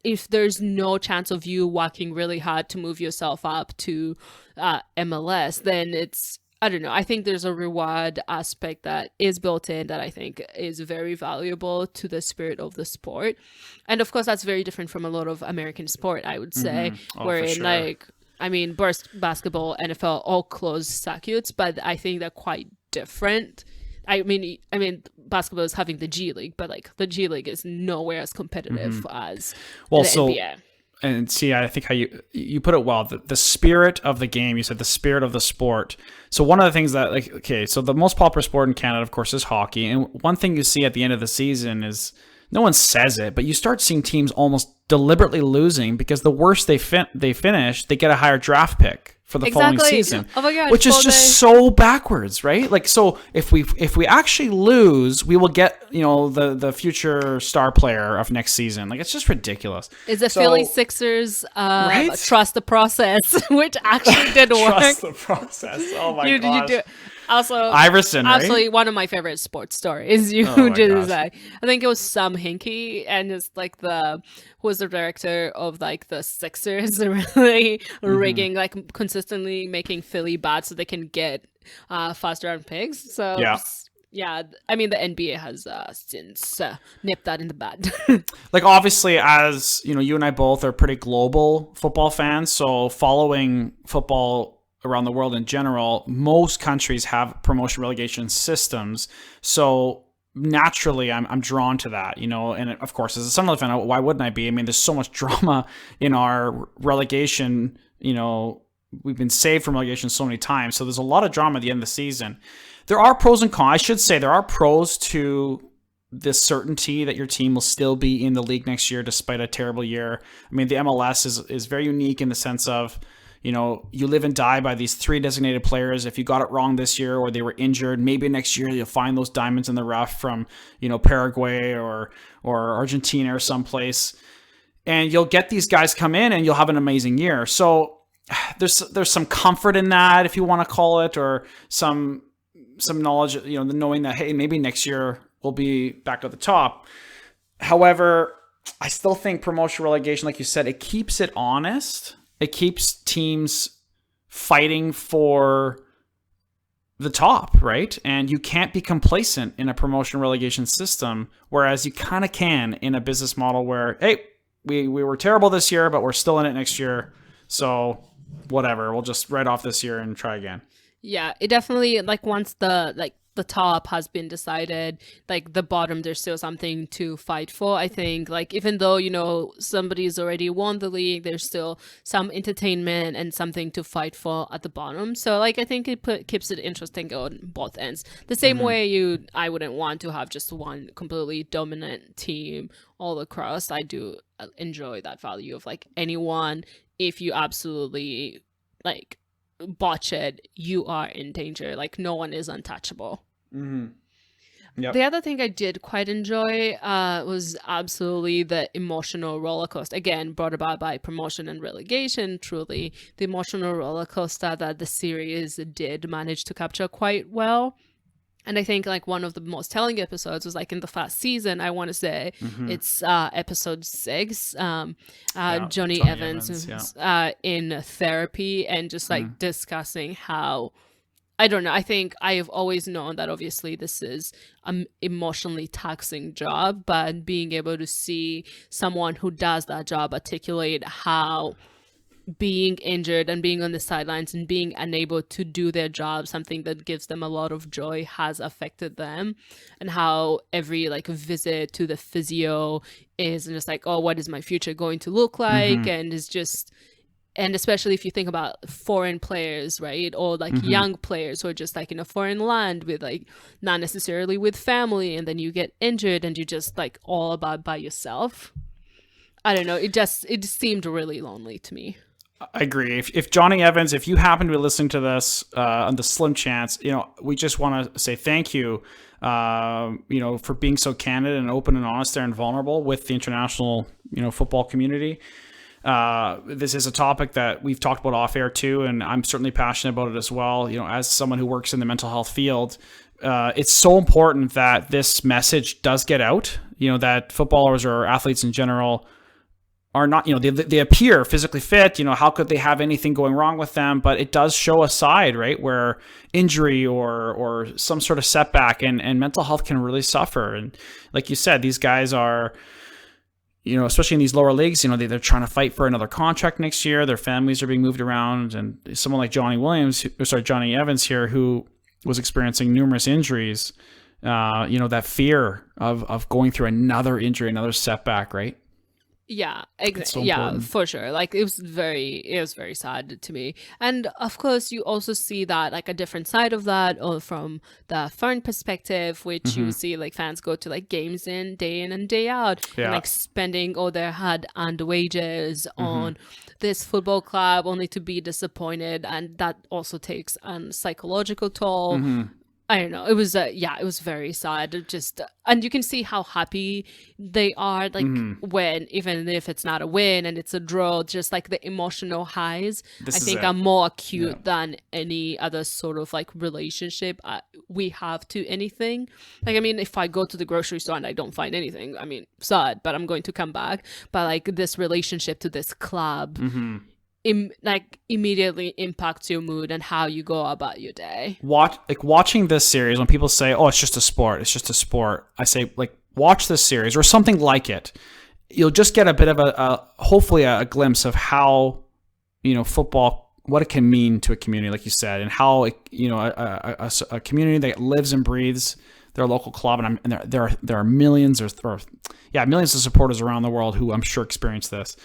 if there's no chance of you working really hard to move yourself up to MLS, then it's I don't know. I think there's a reward aspect that is built in that I think is very valuable to the spirit of the sport. And of course, that's very different from a lot of American sport, I would say, Oh, wherein for sure. like, I mean, basketball, NFL, all closed circuits, but I think they're quite different. I mean, basketball is having the G League, but like the G League is nowhere as competitive as the NBA. And see, I think how you put it well, the spirit of the game, you said the spirit of the sport. So one of the things that, like, okay, so the most popular sport in Canada, of course, is hockey. And one thing you see at the end of the season is, no one says it, but you start seeing teams almost deliberately losing because the worse they finish, they get a higher draft pick for the following season. Oh my God, which is just so backwards, right? Like, so if we actually lose, we will get, you know, the future star player of next season. Like, it's just ridiculous. Is the Philly Sixers right? trust the process, which actually did work. Trust the process. Oh my gosh. You do. Also, Iverson, right? absolutely one of my favorite sports stories. I think it was Sam Hinkie, and it's like who was the director of like the Sixers, really rigging, like consistently making Philly bad so they can get first round picks. So yeah, I mean the NBA has since nipped that in the bud. Like, obviously, as you know, you and I both are pretty global football fans, so following football around the world in general, most countries have promotion relegation systems. So naturally, I'm drawn to that, you know. And of course, as a Sunderland fan, why wouldn't I be? I mean, there's so much drama in our relegation. You know, we've been saved from relegation so many times, so there's a lot of drama at the end of the season. There are pros and cons. I should say there are pros to the certainty that your team will still be in the league next year despite a terrible year. I mean, the MLS is very unique in the sense of, you know, you live and die by these 3 designated players. If you got it wrong this year or they were injured, maybe next year you'll find those diamonds in the rough from, you know, Paraguay or Argentina or someplace. And you'll get these guys come in and you'll have an amazing year. So there's some comfort in that, if you want to call it, or some knowledge, you know, knowing that, hey, maybe next year we'll be back at the top. However, I still think promotion relegation, like you said, it keeps it honest. It keeps teams fighting for the top, right? And you can't be complacent in a promotion relegation system, whereas you kind of can in a business model where, hey, we were terrible this year, but we're still in it next year. So whatever, we'll just write off this year and try again. Yeah, it definitely, like, once the top has been decided, like the bottom, there's still something to fight for. I think, like, even though, you know, somebody's already won the league, there's still some entertainment and something to fight for at the bottom. So, like, I think it keeps it interesting on both ends. The same way I wouldn't want to have just one completely dominant team all across. I do enjoy that value of, like, anyone, if you absolutely, like, botch it, you are in danger. Like, no one is untouchable. Yep. The other thing I did quite enjoy was absolutely the emotional roller coaster, again brought about by promotion and relegation. Truly the emotional roller coaster that the series did manage to capture quite well. And I think, like, one of the most telling episodes was, like, in the first season, I want to say it's episode 6, Johnny Evans in therapy and just, like, discussing how, I don't know, I think I have always known that obviously this is an emotionally taxing job, but being able to see someone who does that job articulate how being injured and being on the sidelines and being unable to do their job, something that gives them a lot of joy, has affected them, and how every, like, visit to the physio is just like, oh, what is my future going to look like? And it's just, and especially if you think about foreign players, right, or like young players who are just, like, in a foreign land with, like, not necessarily with family, and then you get injured and you just, like, all about by yourself. I don't know, it seemed really lonely to me. I agree. If Johnny Evans, if you happen to be listening to this on the slim chance, you know, we just want to say thank you, you know, for being so candid and open and honest there and vulnerable with the international, you know, football community. This is a topic that we've talked about off air too, and I'm certainly passionate about it as well. You know, as someone who works in the mental health field, it's so important that this message does get out, you know, that footballers or athletes in general are not, they appear physically fit. How could they have anything going wrong with them? But it does show a side, right, where injury or some sort of setback and mental health can really suffer. And like you said, these guys are, especially in these lower leagues, they're trying to fight for another contract next year. Their families are being moved around. And someone like Johnny Evans here, who was experiencing numerous injuries, that fear of going through another injury, another setback, right? Yeah, exactly. Yeah, for sure. Like it was very sad to me. And of course, you also see that like a different side of that, or from the fan perspective, which you see like fans go to like games in and day out, and like spending all their hard-earned wages on this football club, only to be disappointed, and that also takes a psychological toll. I don't know. It was it was very sad. And you can see how happy they are, like when, even if it's not a win and it's a draw, just like the emotional highs, I think are more acute than any other sort of like relationship we have to anything. Like, I mean, if I go to the grocery store and I don't find anything, I mean, sad, but I'm going to come back. But like this relationship to this club, immediately impacts your mood and how you go about your day. Watching this series, when people say, "Oh, it's just a sport," I say, like, watch this series or something like it. You'll just get a bit of hopefully a glimpse of how, football, what it can mean to a community, like you said, and how a community that lives and breathes their local club, and there are millions millions of supporters around the world who I'm sure experience this,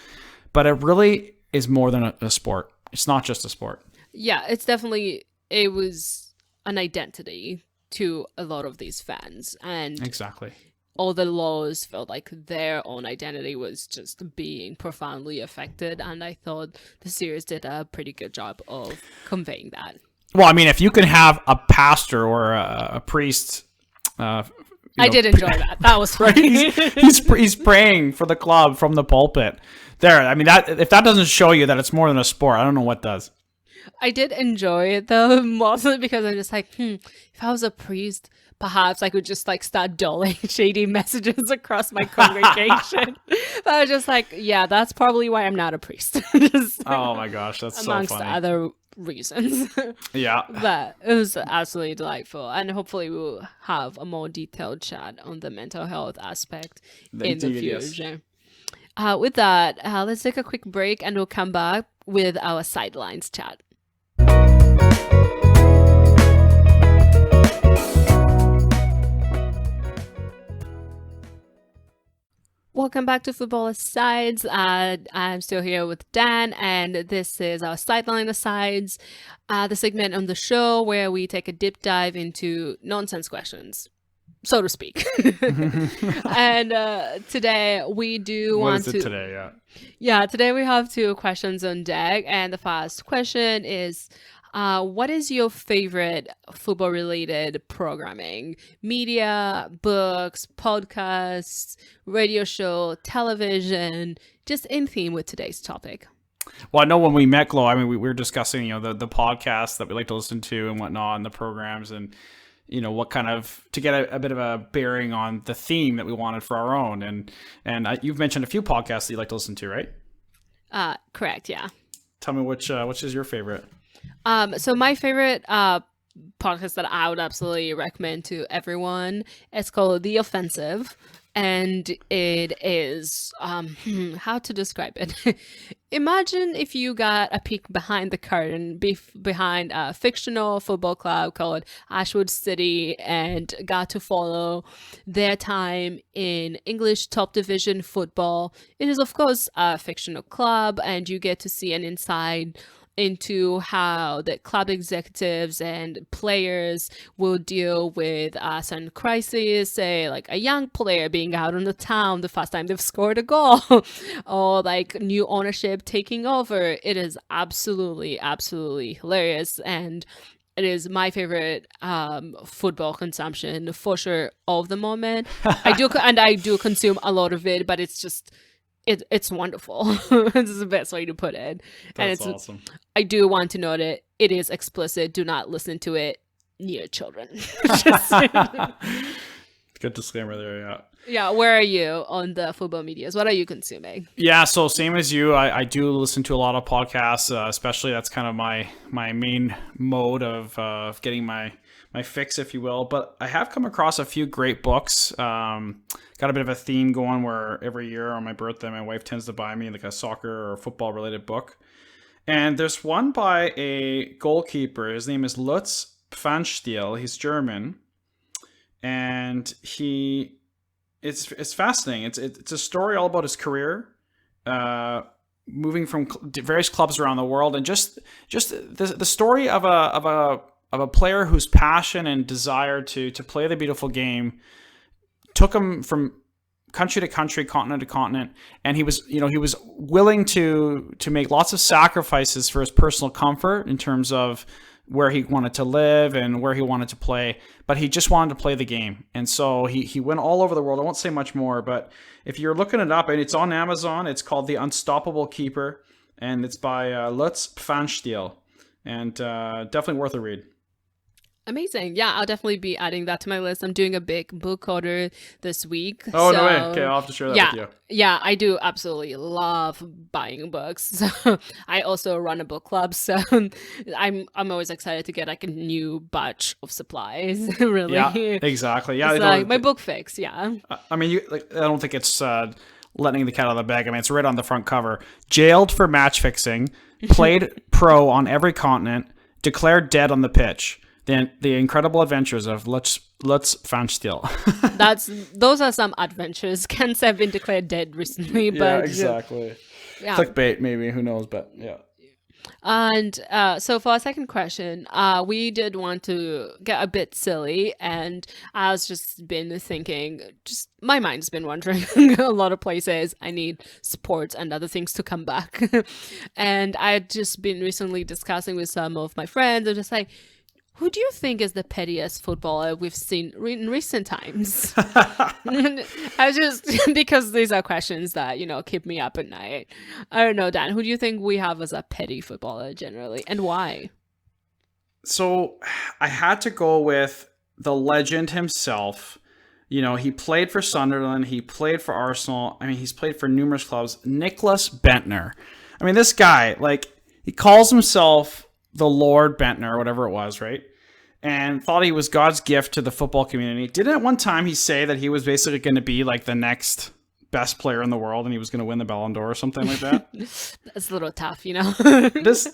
but it really is more than a sport. It's not just a sport. Yeah, it was an identity to a lot of these fans. And exactly. All the laws felt like their own identity was just being profoundly affected. And I thought the series did a pretty good job of conveying that. Well, I mean, if you can have a pastor or a priest... I did enjoy that. That was funny. he's praying for the club from the pulpit. There, I mean, that if that doesn't show you that it's more than a sport, I don't know what does. I did enjoy it though, mostly because I'm just like, if I was a priest, perhaps I could just like start doling shady messages across my congregation. But I was just like, yeah, that's probably why I'm not a priest. Oh my gosh, that's so funny. Amongst other reasons. Yeah. But it was absolutely delightful, and hopefully we'll have a more detailed chat on the mental health aspect in the future. With that, let's take a quick break and we'll come back with our sidelines chat. Welcome back to Football Asides. I'm still here with Dan, and this is our Sideline Asides, the segment on the show where we take a deep dive into nonsense questions, so to speak. And today we do today? Yeah, today we have 2 questions on deck, and the first question is, what is your favorite football-related programming? Media, books, podcasts, radio show, television, just anything with today's topic. Well, I know when we met, Chloe, I mean, we were discussing, the podcasts that we like to listen to and whatnot, and the programs, and what kind of, to get a bit of a bearing on the theme that we wanted for our own. And you've mentioned a few podcasts that you like to listen to, right? Correct, yeah. Tell me which is your favorite. So my favorite podcast that I would absolutely recommend to everyone, it's called The Offensive. And it is, how to describe it? Imagine if you got a peek behind the curtain, behind a fictional football club called Ashwood City, and got to follow their time in English top division football. It is, of course, a fictional club, and you get to see an inside into how the club executives and players will deal with certain crises, say like a young player being out on the town the first time they've scored a goal, or like new ownership taking over. It is absolutely hilarious, and it is my favorite football consumption for sure of the moment. I do consume a lot of it, but it's just it's wonderful. This is the best way to put it. That's awesome. I do want to note it is explicit. Do not listen to it near children. Good disclaimer there, yeah. Yeah, where are you on the football medias? What are you consuming? Yeah, so same as you, I do listen to a lot of podcasts, especially that's kind of my main mode of getting my fix, if you will. But I have come across a few great books. Got a bit of a theme going where every year on my birthday, my wife tends to buy me like a soccer or football related book. And there's one by a goalkeeper. His name is Lutz Pfannstiel. He's German. And it's fascinating. It's a story all about his career, moving from various clubs around the world, and just the story of a player whose passion and desire to play the beautiful game took him from country to country, continent to continent, and he was willing to make lots of sacrifices for his personal comfort in terms of where he wanted to live and where he wanted to play, but he just wanted to play the game. And so he went all over the world. I won't say much more, but if you're looking it up, and it's on Amazon, it's called The Unstoppable Keeper, and it's by Lutz Pfannstiel, and definitely worth a read. Amazing. Yeah, I'll definitely be adding that to my list. I'm doing a big book order this week. Oh, no way. Okay, I'll have to share that with you. Yeah, I do absolutely love buying books. So I also run a book club, so I'm always excited to get like a new batch of supplies. Really. Yeah, exactly. Yeah, it's like my book fix. Yeah. I mean, I don't think it's letting the cat out of the bag. I mean, it's right on the front cover. Jailed for match fixing, played pro on every continent, declared dead on the pitch. The incredible adventures of Lutz Pfannstiel. Those are some adventures. Can't say I've been declared dead recently, but yeah, exactly. Yeah. Clickbait, maybe, who knows? But yeah. And so for our second question, we did want to get a bit silly, and I was just been thinking, just my mind's been wandering a lot of places. I need sports and other things to come back, and I'd just been recently discussing with some of my friends, and just like, who do you think is the pettiest footballer we've seen in recent times? I just, because these are questions that, keep me up at night. I don't know, Dan, who do you think we have as a petty footballer generally, and why? So I had to go with the legend himself. He played for Sunderland. He played for Arsenal. I mean, he's played for numerous clubs. Nicklas Bendtner. I mean, this guy, he calls himself the Lord Bendtner, or whatever it was, right? And thought he was God's gift to the football community. Didn't at one time he say that he was basically going to be like the next best player in the world and he was going to win the Ballon d'Or or something like that? That's a little tough, This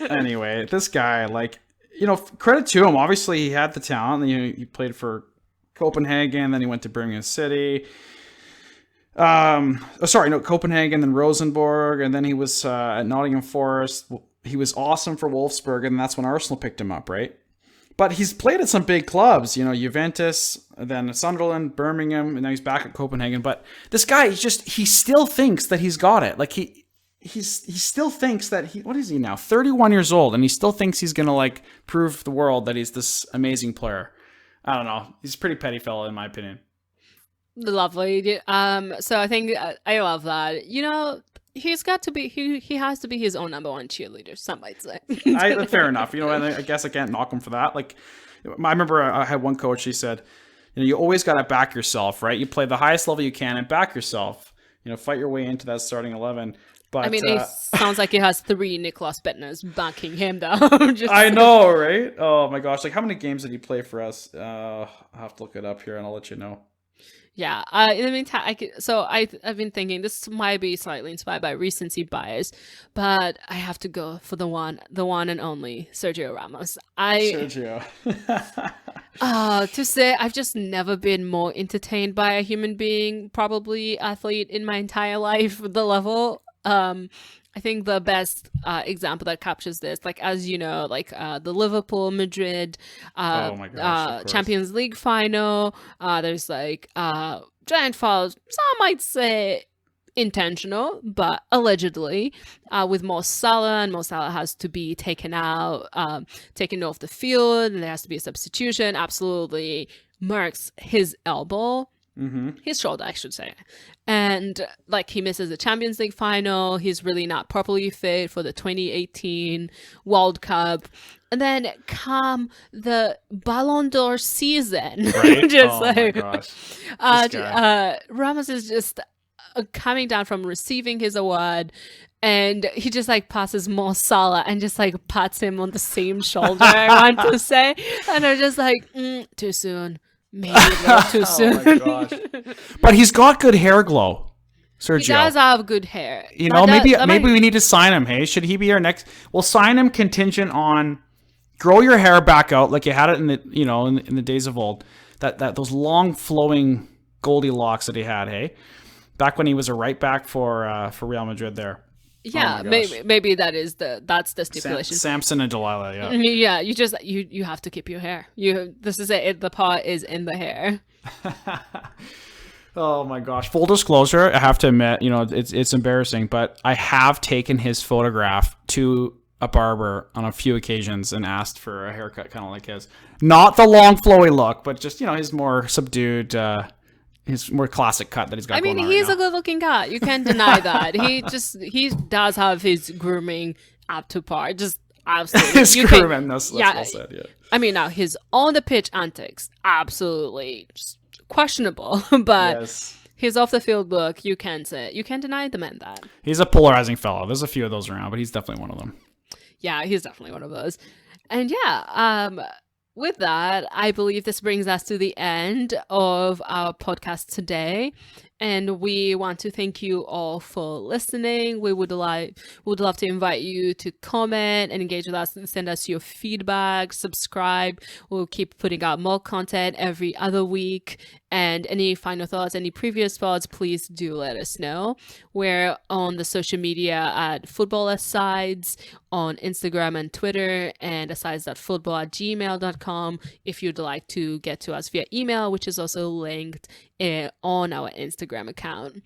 guy, credit to him. Obviously, he had the talent. He played for Copenhagen, then he went to Birmingham City. Copenhagen, then Rosenborg, and then he was at Nottingham Forest. He was awesome for Wolfsburg, and that's when Arsenal picked him up, right? But he's played at some big clubs, Juventus, then Sunderland, Birmingham, and now he's back at Copenhagen. But this guy, he still thinks that he's got it. Like he still thinks that what is he now? 31 years old, and he still thinks he's gonna prove the world that he's this amazing player. I don't know. He's a pretty petty fella, in my opinion. Lovely. So I think I love that. He's got to be. He has to be his own number one cheerleader. Some might say. Fair enough. And I guess I can't knock him for that. I remember I had one coach. He said, you always got to back yourself, right? You play the highest level you can and back yourself. Fight your way into that starting 11. But I mean, it sounds like he has 3 Nicklas Bendtners backing him, though. I know, right? Oh my gosh! How many games did he play for us? I'll have to look it up here, and I'll let you know. Yeah. In the meantime, I've been thinking this might be slightly inspired by recency bias, but I have to go for the one and only Sergio Ramos. Sergio. To say I've just never been more entertained by a human being, probably athlete in my entire life. The level. I think the best example that captures this, as you know, the Liverpool Madrid Champions League final. There's giant fouls. Some might say intentional, but allegedly with Mo Salah, and Mo Salah has to be taken out, taken off the field, and there has to be a substitution. Absolutely marks his elbow. His shoulder, I should say. And like he misses the Champions League final. He's really not properly fit for the 2018 World Cup. And then come the Ballon d'Or season. Right? Just my gosh. This guy. Ramos is just coming down from receiving his award. And he just like passes Mo Salah and just like pats him on the same shoulder, I want to say. And I'm just like, too soon. Maybe a little too soon. Oh my gosh. But he's got good hair glow, Sergio. He does have good hair. You know, maybe we need to sign him. Hey, should he be our next? We'll sign him contingent on grow your hair back out like you had it in the in the days of old. That those long flowing Goldilocks that he had. Hey, back when he was a right back for Real Madrid there. Yeah, maybe that's the stipulation. Samson and Delilah, yeah. Yeah, you have to keep your hair. This is it. The part is in the hair. Oh my gosh! Full disclosure, I have to admit, it's embarrassing, but I have taken his photograph to a barber on a few occasions and asked for a haircut kind of like his. Not the long flowy look, but just his more subdued. His more classic cut that he's got. I mean, going on he's right a good-looking guy. You can't deny that. He does have his grooming up to par. Just absolutely. His grooming, that's well said, yeah. I mean, now his on-the-pitch antics, absolutely questionable. But yes. His off-the-field look, you can't deny the man that. He's a polarizing fellow. There's a few of those around, but he's definitely one of them. Yeah, he's definitely one of those. And with that, I believe this brings us to the end of our podcast today. And we want to thank you all for listening. We would love to invite you to comment and engage with us and send us your feedback, subscribe. We'll keep putting out more content every other week. And any final thoughts, any previous thoughts, please do let us know. We're on the social media at Football Asides on Instagram and Twitter, and asides.football@gmail.com if you'd like to get to us via email, which is also linked on our Instagram account.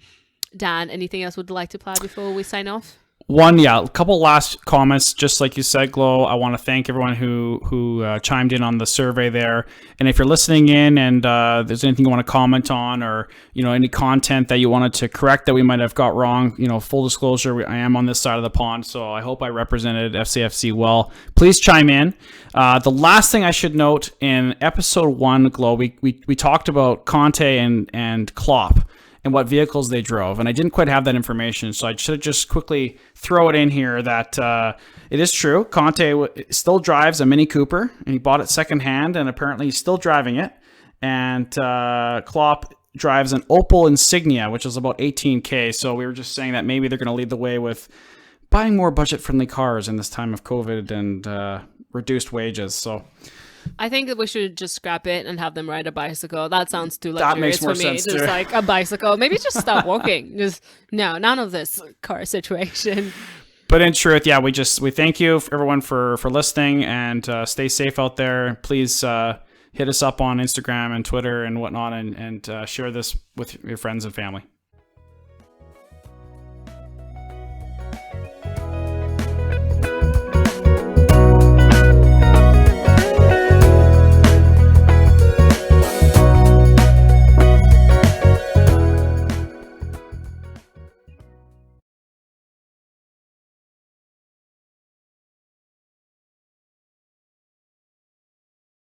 Dan, anything else would like to plug before we sign off? A couple last comments. Just like you said, Glo, I want to thank everyone who chimed in on the survey there. And if you're listening in and there's anything you want to comment on, or any content that you wanted to correct that we might have got wrong, full disclosure, I am on this side of the pond, so I hope I represented FCFC well. Please chime in. The last thing I should note, in episode 1, Glo, we talked about Conte and Klopp and what vehicles they drove. And I didn't quite have that information, so I should just quickly throw it in here that it is true. Conte still drives a Mini Cooper, and he bought it secondhand, and apparently he's still driving it. And Klopp drives an Opel Insignia, which is about $18,000. So we were just saying that maybe they're going to lead the way with buying more budget-friendly cars in this time of COVID and reduced wages. So I think that we should just scrap it and have them ride a bicycle. That sounds too luxurious that makes more for me. sense Just too. like a bicycle. Maybe just stop walking. None of this car situation. But in truth, we thank you everyone for listening, and stay safe out there. Please hit us up on Instagram and Twitter and whatnot, and share this with your friends and family.